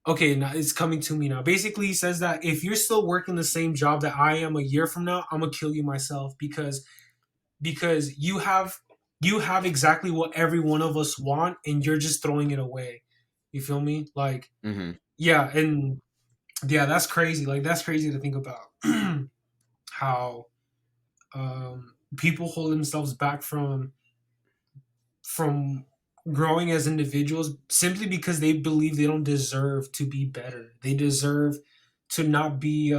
okay, now it's coming to me now. Basically, he says that if you're still working the same job that I am a year from now, I'm gonna kill you myself because you have exactly what every one of us want, and you're just throwing it away. You feel me? Like Hmm. yeah, and yeah, that's crazy. Like that's crazy to think about how people hold themselves back from growing as individuals simply because they believe they don't deserve to be better. They deserve to not be.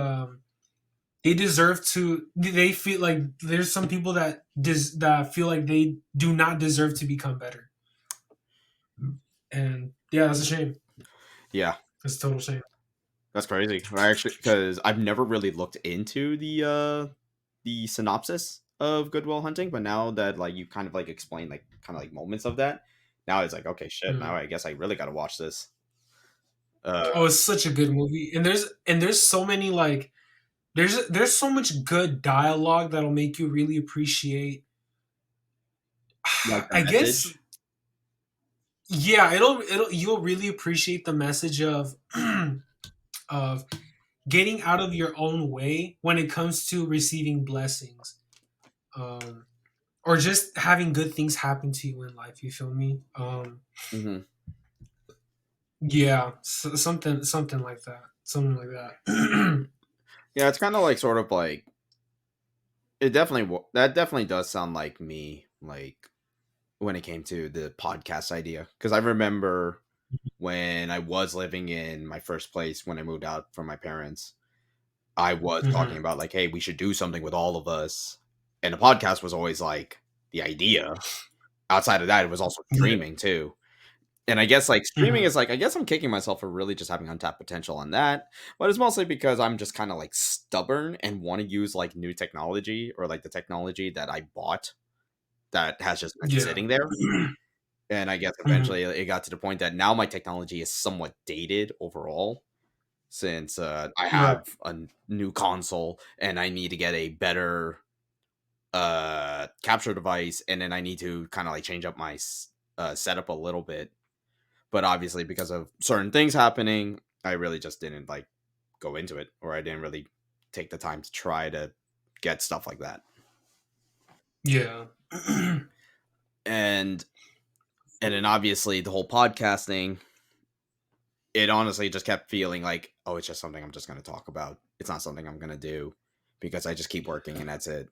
They deserve to. They feel like there's some people that feel like they do not deserve to become better, and yeah, that's a shame. Yeah, That's a total shame. that's crazy. I actually, because I've never really looked into the synopsis of Good Will Hunting, but now that like you kind of like explained like kind of like moments of that, now it's like okay, shit. Now Mm. I guess I really got to watch this. Uh, Oh, it's such a good movie, and there's so many like there's so much good dialogue that'll make you really appreciate. like the I guess message. yeah, it'll you'll really appreciate the message of of getting out of your own way when it comes to receiving blessings, um, or just having good things happen to you in life. You feel me? Hmm. Yeah, something like that. Something like that. Yeah, it's kind of like sort of like it definitely that definitely does sound like me like when it came to the podcast idea because I remember when I was living in my first place when I moved out from my parents, I was talking Mhm. about like, hey, we should do something with all of us. And the podcast was always like the idea. Outside of that, it was also Yeah. streaming too. And I guess, like, streaming Mhm. is, like, I guess I'm kicking myself for really just having untapped potential on that, but it's mostly because I'm just kinda, like, stubborn and wanna use, like, new technology or, like, the technology that I bought that has just been Yeah. sitting there, and I guess Mhm. eventually it got to the point that now my technology is somewhat dated overall since, I Right. have a new console and I need to get a better, capture device, and then I need to kinda, like, change up my setup a little bit. But obviously, because of certain things happening, I really just didn't like go into it, or I didn't really take the time to try to get stuff like that. Yeah. And then obviously the whole podcasting, it honestly just kept feeling like, oh, it's just something I'm just gonna talk about. It's not something I'm gonna do because I just keep working and that's it.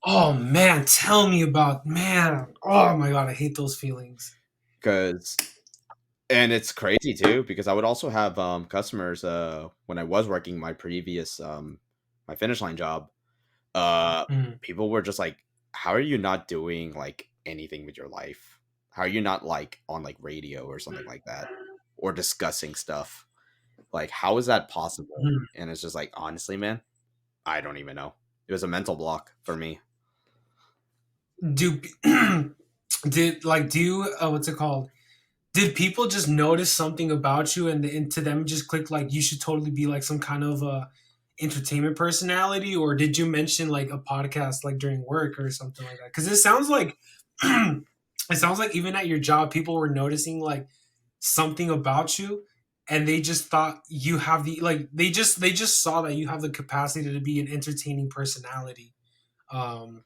Oh man, tell me about man. Oh my god, I hate those feelings. Because and it's crazy too, because I would also have customers when I was working my previous my finish line job. Uh, Mhm. People were just like, "How are you not doing, like, anything with your life? How are you not, like, on, like, radio or something like that? Or discussing stuff? Like, how is that possible?" Mhm. And it's just like, honestly, man, I don't even know. It was a mental block for me. Do did like do you what's it called? Did people just notice something about you and to them just click like you should totally be like some kind of entertainment personality, or did you mention like a podcast like during work or something like that? Because it sounds like it sounds like even at your job people were noticing like something about you, and they just thought you have the like they just saw that you have the capacity to be an entertaining personality. Um,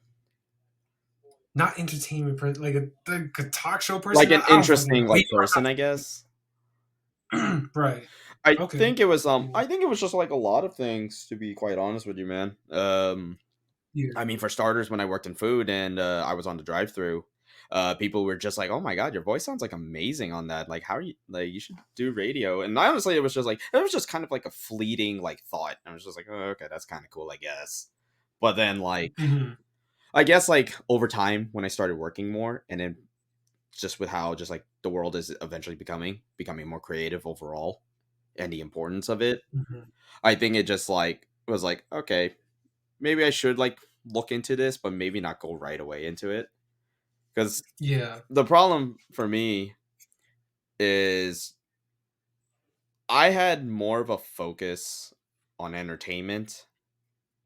not entertainment, like a talk show Like, an personality. I don't fucking know. interesting, like, person, I guess. Right. I Okay. think it was, Cool. I think it was just, like, a lot of things, to be quite honest with you, man. Yeah. I mean, for starters, when I worked in food and I was on the drive-through, people were just like, "Oh my god, your voice sounds like amazing on that. Like, how are you? Like, you should do radio." And honestly, it was just like it was just kind of like a fleeting like thought. I was just like, "Oh, okay, that's kind of cool, I guess." But then, like, Mhm. I guess like over time, when I started working more, and then just with how just like the world is eventually becoming more creative overall, and the importance of it, Mhm. I think it just like was like, okay, maybe I should like look into this, but maybe not go right away into it. Because Yeah. the problem for me is I had more of a focus on entertainment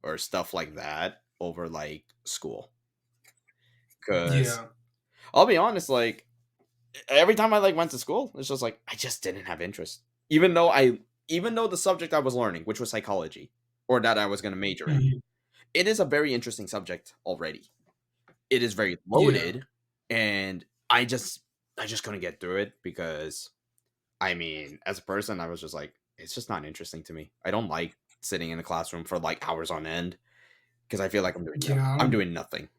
or stuff like that over like school. Because Yeah. I'll be honest, like every time I like went to school, it's just like I just didn't have interest. Even though the subject I was learning, which was psychology, or that I was going to major in, Mhm. it is a very interesting subject already. It is very Yeah. loaded, and I just couldn't get through it because I mean, as a person, I was just like, it's just not interesting to me. I don't like sitting in a classroom for like hours on end because I feel like Yeah. I I'm don't, doing nothing.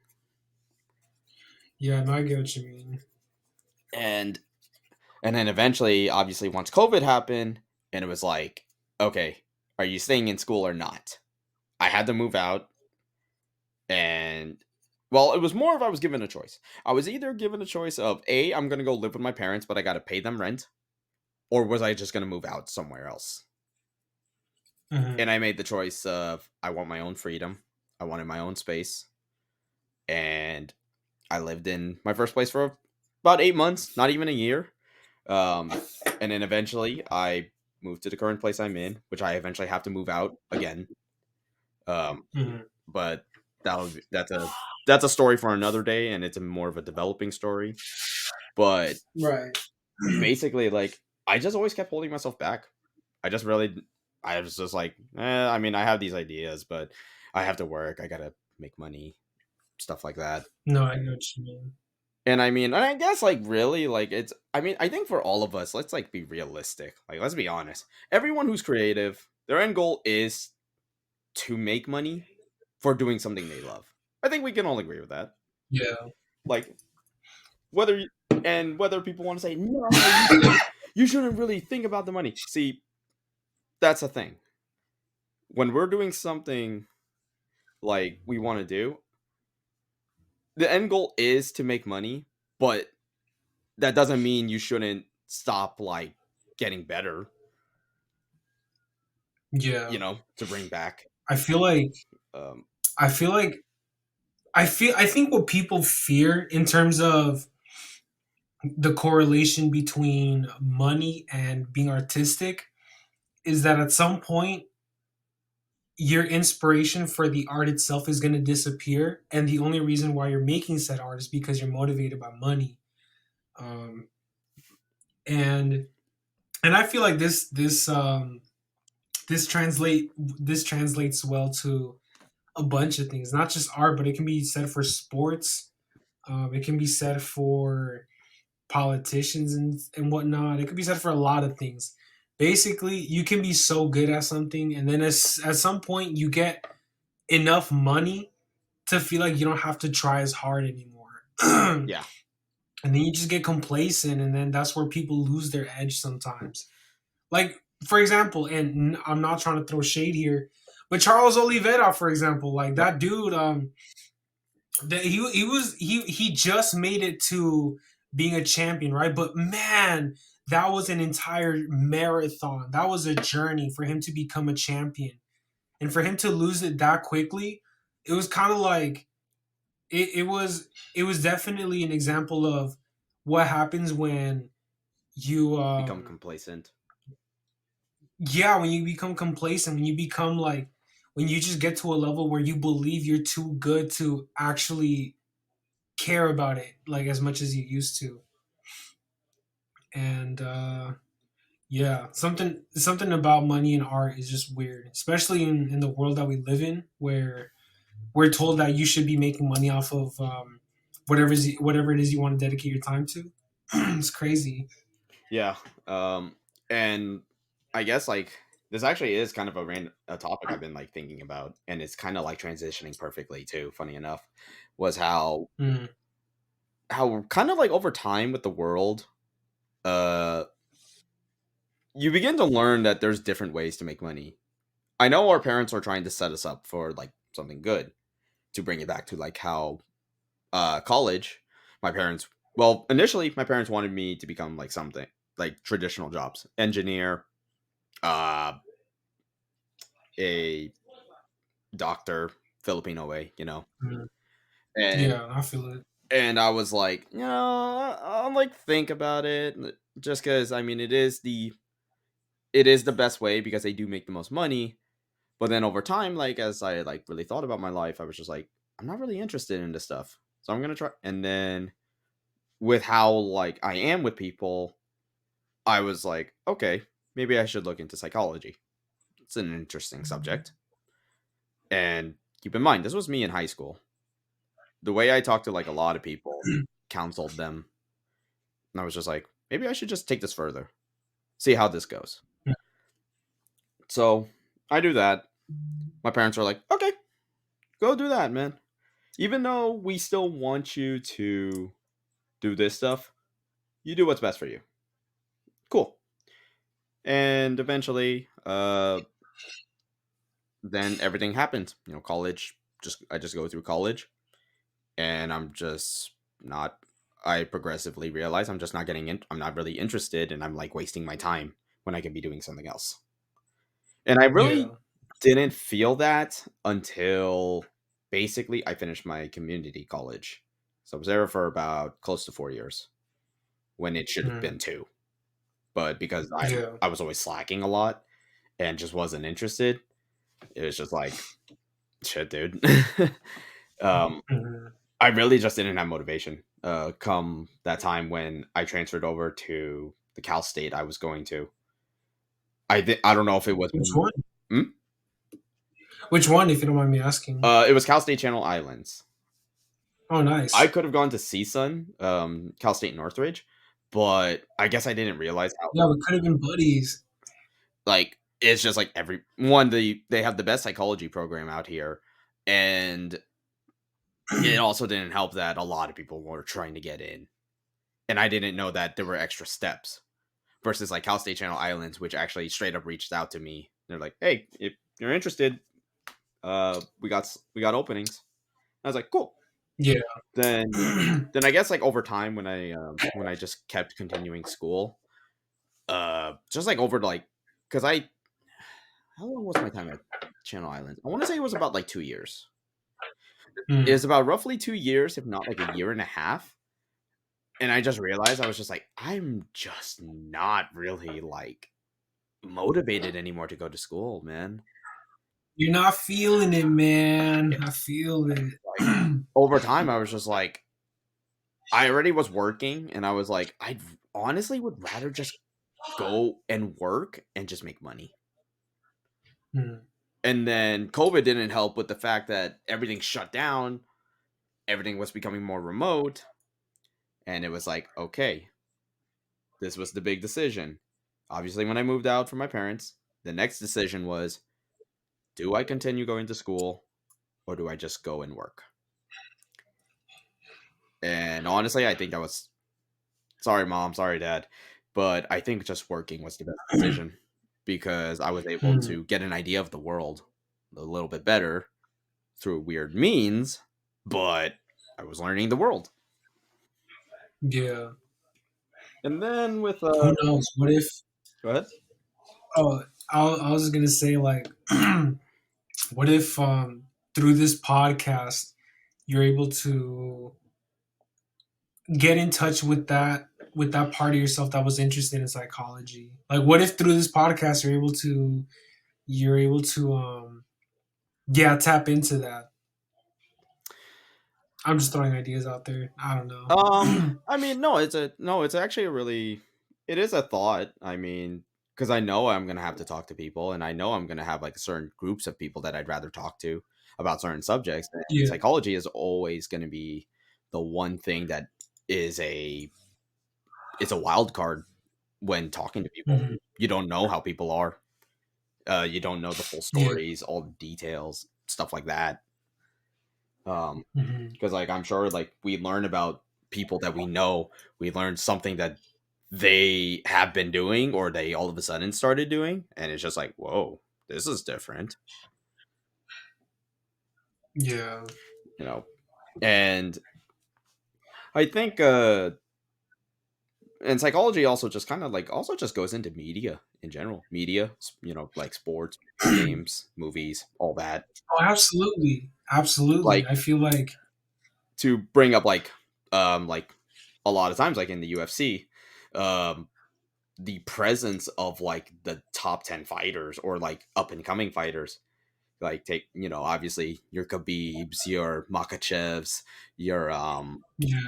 yeah. No, I get what you mean. And then eventually, obviously, once COVID happened, and it was like, okay, are you staying in school or not? I had to move out, and well, it was more if I was given a choice. I was either given a choice of A, I'm gonna go live with my parents, but I gotta pay them rent, or was I just gonna move out somewhere else? Mhm. And I made the choice of I want my own freedom. I wanted my own space. And I lived in my first place for about 8 months, not even a year. And then eventually I moved to the current place I'm in, which I eventually have to move out again. Um, Mhm. but that's a story for another day, and it's a more of a developing story. But Right. basically, like I just always kept holding myself back. I just really, I was just like, I mean, I have these ideas, but I have to work. I gotta make money, stuff like that. No, I know what you mean. And I mean, and I guess like really, like it's. I mean, I think for all of us, let's like be realistic. Like, let's be honest. Everyone who's creative, their end goal is to make money for doing something they love. I think we can all agree with that. Yeah. Like, whether you, and whether people want to say no, you shouldn't really think about the money. See, that's the thing. When we're doing something like we want to do, the end goal is to make money, but that doesn't mean you shouldn't. stop like getting better, Yeah. to bring back. I feel like Um, I feel like I think what people fear in terms of the correlation between money and being artistic is that at some point your inspiration for the art itself is going to disappear, and the only reason why you're making said art is because you're motivated by money. um, and and I feel like this translates well to a bunch of things, not just art, but it can be said for sports. It can be said for politicians and whatnot. It could be said for a lot of things. Basically, you can be so good at something, and then at some point, you get enough money to feel like you don't have to try as hard anymore. And yeah, then you just get complacent, and then that's where people lose their edge sometimes. Like, for example, and I'm not trying to throw shade here, but Charles Oliveira, for example, like yep, that dude, he just made it to being a champion, right? But man, that was an entire marathon. That was a journey for him to become a champion, and for him to lose it that quickly, it was kind of like it was definitely an example of what happens when you become complacent. yeah, when you become complacent, when you become like when you just get to a level where you believe you're too good to actually care about it like as much as you used to. And yeah, something about money and art is just weird, especially in the world that we live in, where we're told that you should be making money off of whatever it is you want to dedicate your time to. It's crazy. Yeah. And I guess like this actually is kind of a topic I've been like thinking about, and it's kind of like transitioning perfectly too. Funny enough, was Mm, how kind of like over time with the world, uh, you begin to learn that there's different ways to make money. I know our parents are trying to set us up for like something good, to bring it back to like how college, my parents, well, initially my parents wanted me to become like something like traditional jobs, engineer, uh a doctor, Filipino way, mm. and Yeah, I feel it. I was like, I'll like think about it, just because I mean it is the best way because they do make the most money. But then over time, like as I like really thought about my life, I was just like, I'm not really interested in this stuff, so I'm gonna try. And then with how like I am with people, I was like, okay, maybe I should look into psychology. It's an interesting subject. And keep in mind, this was me in high school. The way I talked to like a lot of people, counseled them, and I was just like, maybe I should just take this further, see how this goes. So I do that. My parents are like, okay, go do that, man. Even though we still want you to do this stuff, you do what's best for you. Cool. And eventually, then everything happens. College. I just go through college, and I'm just not. I progressively realize I'm just not getting in. I'm not really interested, and I'm like wasting my time when I could be doing something else. And I really Yeah. didn't feel that until basically I finished my community college. So I was there for about close to 4 years when it should have Mm, been two. But because yeah. I was always slacking a lot and just wasn't interested, it was just like shit, dude. um, Mhm. I really just didn't have motivation. Come that time when I transferred over to the Cal State I was going to, I don't know if it was. Which one? Hmm? Which one, if you don't mind me asking? It was Cal State Channel Islands. Oh, I nice. could have gone to CSUN, Cal State Northridge, but I guess I didn't realize how Yeah, we could have been buddies. like it's just like every one they have the best psychology program out here, and it also didn't help that a lot of people were trying to get in, and I didn't know that there were extra steps versus like Cal State Channel Islands, which actually straight up reached out to me. They're like, "Hey, if you're interested, we got openings." I was like, "Cool." Yeah. Then I guess like over time when I just kept continuing school, just like over like, because I how long was my time at Channel Islands? I want to say it was about like 2 years. It Mm. was about roughly 2 years, if not like a year and a half. And I just realized I was just like, I'm just not really like motivated anymore to go to school, man. You're not feeling it, man. Yeah, I feel it. like over time, I was just like, I already was working, and I was like, I honestly would rather just go and work and just make money. Mm. And then COVID didn't help with the fact that everything shut down, everything was becoming more remote, and it was like, okay, this was the big decision. Obviously, when I moved out from my parents, the next decision was, do I continue going to school or do I just go and work? And honestly, I think I was sorry, mom, sorry, dad, but I think just working was the best decision because I was able Mm. to get an idea of the world a little bit better through weird means, but I was learning the world. Yeah. And then with Who knows? What if? go ahead. Oh, I was just gonna say like, what if through this podcast you're able to get in touch with that part of yourself that was interested in psychology? Like, what if through this podcast you're able to yeah, tap into that? I'm just throwing ideas out there. I don't know. I mean, no, it's actually a really, it is a thought. I mean, because I know I'm gonna have to talk to people, and I know I'm gonna have like certain groups of people that I'd rather talk to about certain subjects. And Yeah. psychology is always gonna be the one thing that is a it's a wild card when talking to people. Hmm. You don't know how people are. You don't know the full Yeah. stories, all the details, stuff like that. Um, Hmm. because like I'm sure like we learn about people that we know, we learn something that they have been doing or they all of a sudden started doing, and it's just like, whoa, this is different, Yeah. you know. And I think and psychology also just kind of like also just goes into media in general, media, like sports, video Oh, games, movies, all that. absolutely, absolutely. Like I feel like to bring up like a lot of times like in the UFC, um the presence of like the top 10 fighters or like up and coming fighters, like take, obviously your Khabibs, your Makachevs, your yeah.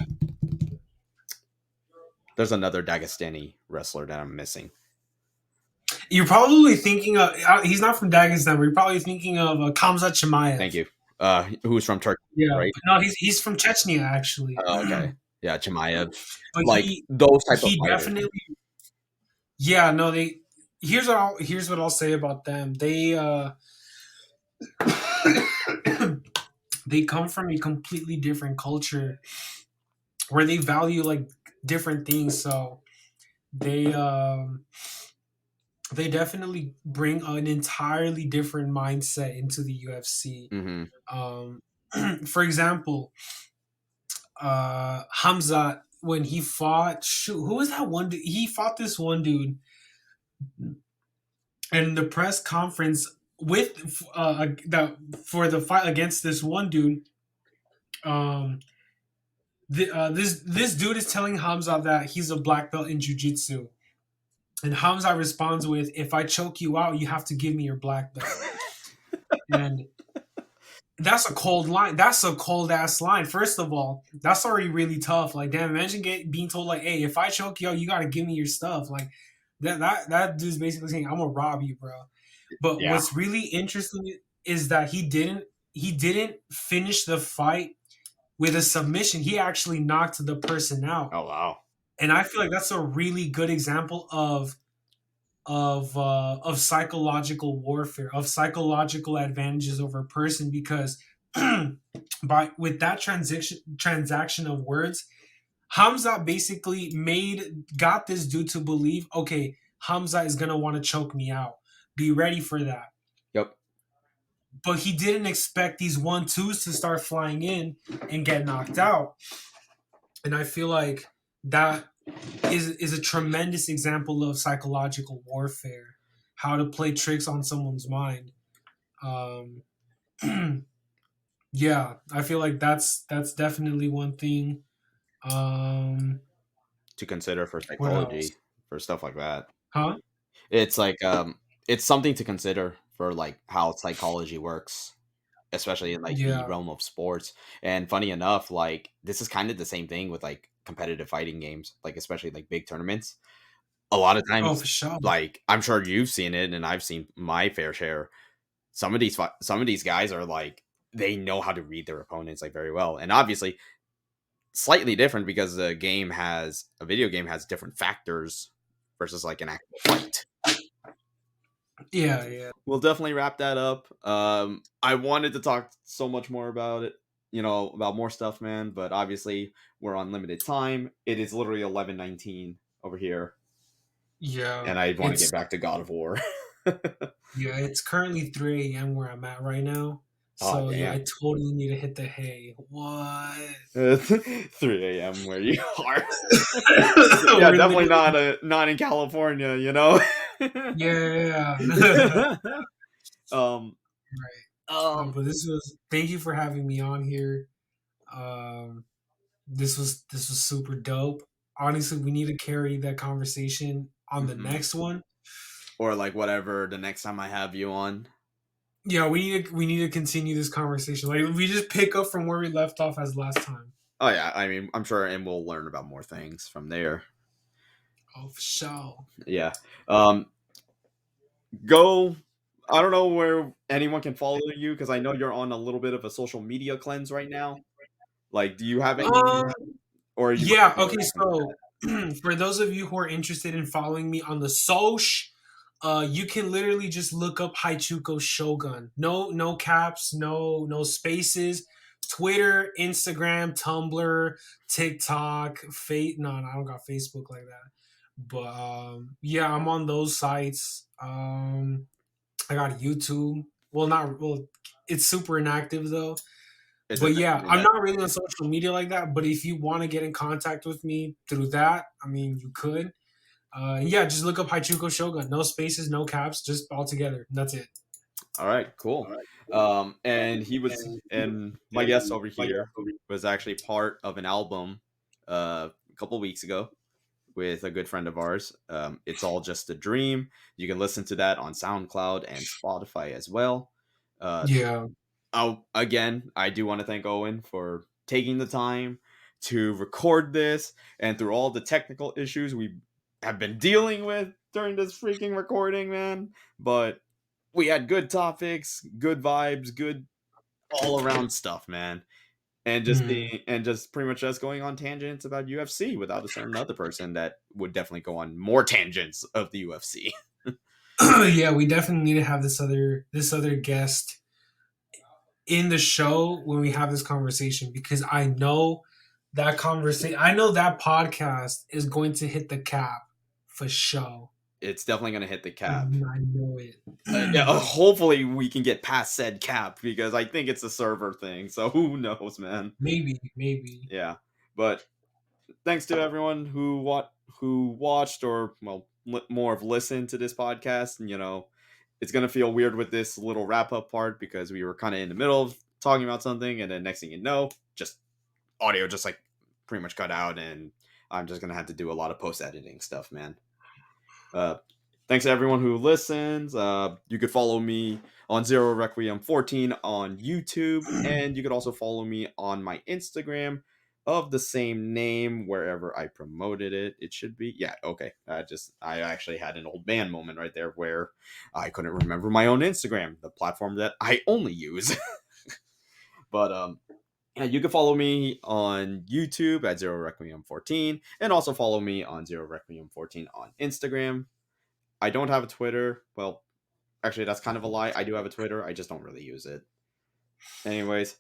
there's another Dagestani wrestler that I'm missing. You're probably thinking of he's not from Dagestan, but you're probably thinking of Kamzat Thank Chimaev. you. Who's from Turkey, Yeah, right? but no, he's from Chechnya actually. Oh, okay. Yeah, Chimaev. But Like those type of he fighters. definitely, yeah, no, they here's what I'll say about them. They come from a completely different culture where they value like different things. So they they definitely bring an entirely different mindset into the UFC. Mm-hmm. Um, for example, Hamzat when he fought, shoot, who was that one dude? He fought this one dude, and the press conference with that for the fight against this one dude. Um, this dude is telling Hamza that he's a black belt in jujitsu, and Hamza responds with, "If I choke you out, you have to give me your black belt." And that's a cold line. That's a cold ass line. First of all, that's already really tough. Like, damn, imagine being told like, "Hey, if I choke you out, you gotta give me your stuff." Like that dude's basically saying, "I'm gonna rob you, bro." But Yeah. what's really interesting is that he didn't finish the fight with a submission. He actually knocked the person out, Oh wow. and I feel like that's a really good example of psychological warfare, of psychological advantages over a person, because by with that transaction of words, Hamza basically got this dude to believe, okay, Hamza is gonna want to choke me out. Be ready for that. Yep. But he didn't expect these 1-2s to start flying in and get knocked out. And I feel like that is a tremendous example of psychological warfare, how to play tricks on someone's mind. Um, yeah, I feel like that's definitely one thing. Um, To consider for what psychology, else? for stuff like that. Huh? It's like it's something to consider for like how psychology works, especially in like the Yeah. realm of sports. And funny enough, like this is kind of the same thing with like competitive fighting games, like especially like big tournaments. A lot of Oh, times, for sure. like I'm sure you've seen it, and I've seen my fair share. Some of these guys are like they know how to read their opponents like very well, and obviously slightly different because a video game has different factors versus like an actual fight. Yeah, yeah, We'll definitely wrap that up. I wanted to talk so much more about it, about more stuff, man, but obviously we're on limited time. It is literally 11:19 over here, yeah. and I want to get It's back to God of War. yeah, it's currently 3 a.m. where I'm at right now. Oh So yeah, I damn. totally need to hit the hay. What? 3 a.m. where you are. Yeah, We're definitely literally not in California, you know. yeah. Right. um But this was thank you for having me on here. Um, this was super dope. Honestly, we need to carry that conversation on the mhm. next one. Or like whatever the next time I have you on. Yeah, we need to continue this conversation. Like we just pick up from where we left off as last time. Oh yeah, I mean, I'm sure, and we'll learn about more things from there. Oh, for sure. Yeah. Um, go. I don't know where anyone can follow you because I know you're on a little bit of a social media cleanse right now. Like, do you have any, Um, or are you yeah. okay with Okay. anything like So, for those of you who are interested in following me on the Soch, you can literally just look up Haichuko Shogun. No caps, no spaces. Twitter, Instagram, Tumblr, TikTok, No, I don't got Facebook like that. But yeah, I'm on those sites. I got YouTube. Well, it's super inactive though. that? Is it But yeah, definitely I'm that? not really on social media like that. But if you want to get in contact with me through that, I mean, you could. And yeah, just look up Haichuko Shogun. No spaces, no caps, just all together. That's it. All right, cool. And my guest over here was actually part of an album a couple weeks ago with a good friend of ours. It's all just a dream. You can listen to that on SoundCloud and Spotify as well. Uh, Yeah. again, I do want to thank Owen for taking the time to record this and through all the technical issues we have been dealing with during this freaking recording, man. But we had good topics, good vibes, good all around stuff, man. Mm. And just pretty much us going on tangents about UFC without a certain other person that would definitely go on more tangents of the UFC. Yeah, we definitely need to have this other guest in the show when we have this conversation because I know that podcast is going to hit the cap for sure. It's definitely going to hit the I cap. know it. Yeah, hopefully we can get past said cap because I think it's a server thing. So who knows, man? Maybe. Yeah, but thanks to everyone who watched or well more of listened to this podcast. And it's gonna feel weird with this little wrap up part because we were kind of in the middle of talking about something, and then next thing you know, just audio just like pretty much cut out, and I'm just gonna have to do a lot of post editing stuff, man. Uh, thanks to everyone who listens. You could follow me on Zero Requiem 14 on YouTube, and you could also follow me on my Instagram of the same name wherever I promoted it. It should be okay. I actually had an old man moment right there where I couldn't remember my own Instagram, the platform that I only use. But yeah, you can follow me on YouTube at Zero Requiem 14, and also follow me on Zero Requiem 14 on Instagram. I don't have a Twitter. Well, actually, that's kind of a lie. I do have a Twitter. I just don't really use it. Anyways,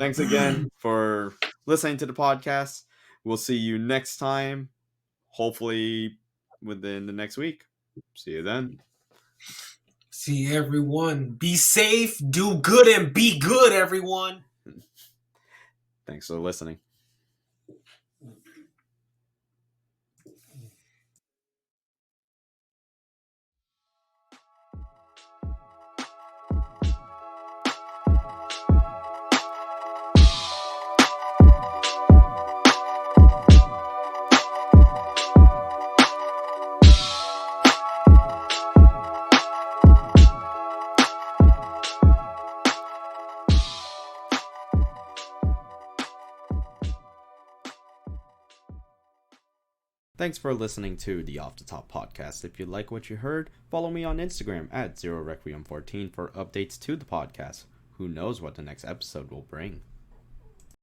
thanks Yeah. again for listening to the podcast. We'll see you next time, hopefully within the next week. See you then. See everyone. Be safe, do good, and be good, everyone. Thanks for listening. Thanks for listening to the Off the Top podcast. If you like what you heard, follow me on Instagram at 0requiem14 for updates to the podcast. Who knows what the next episode will bring.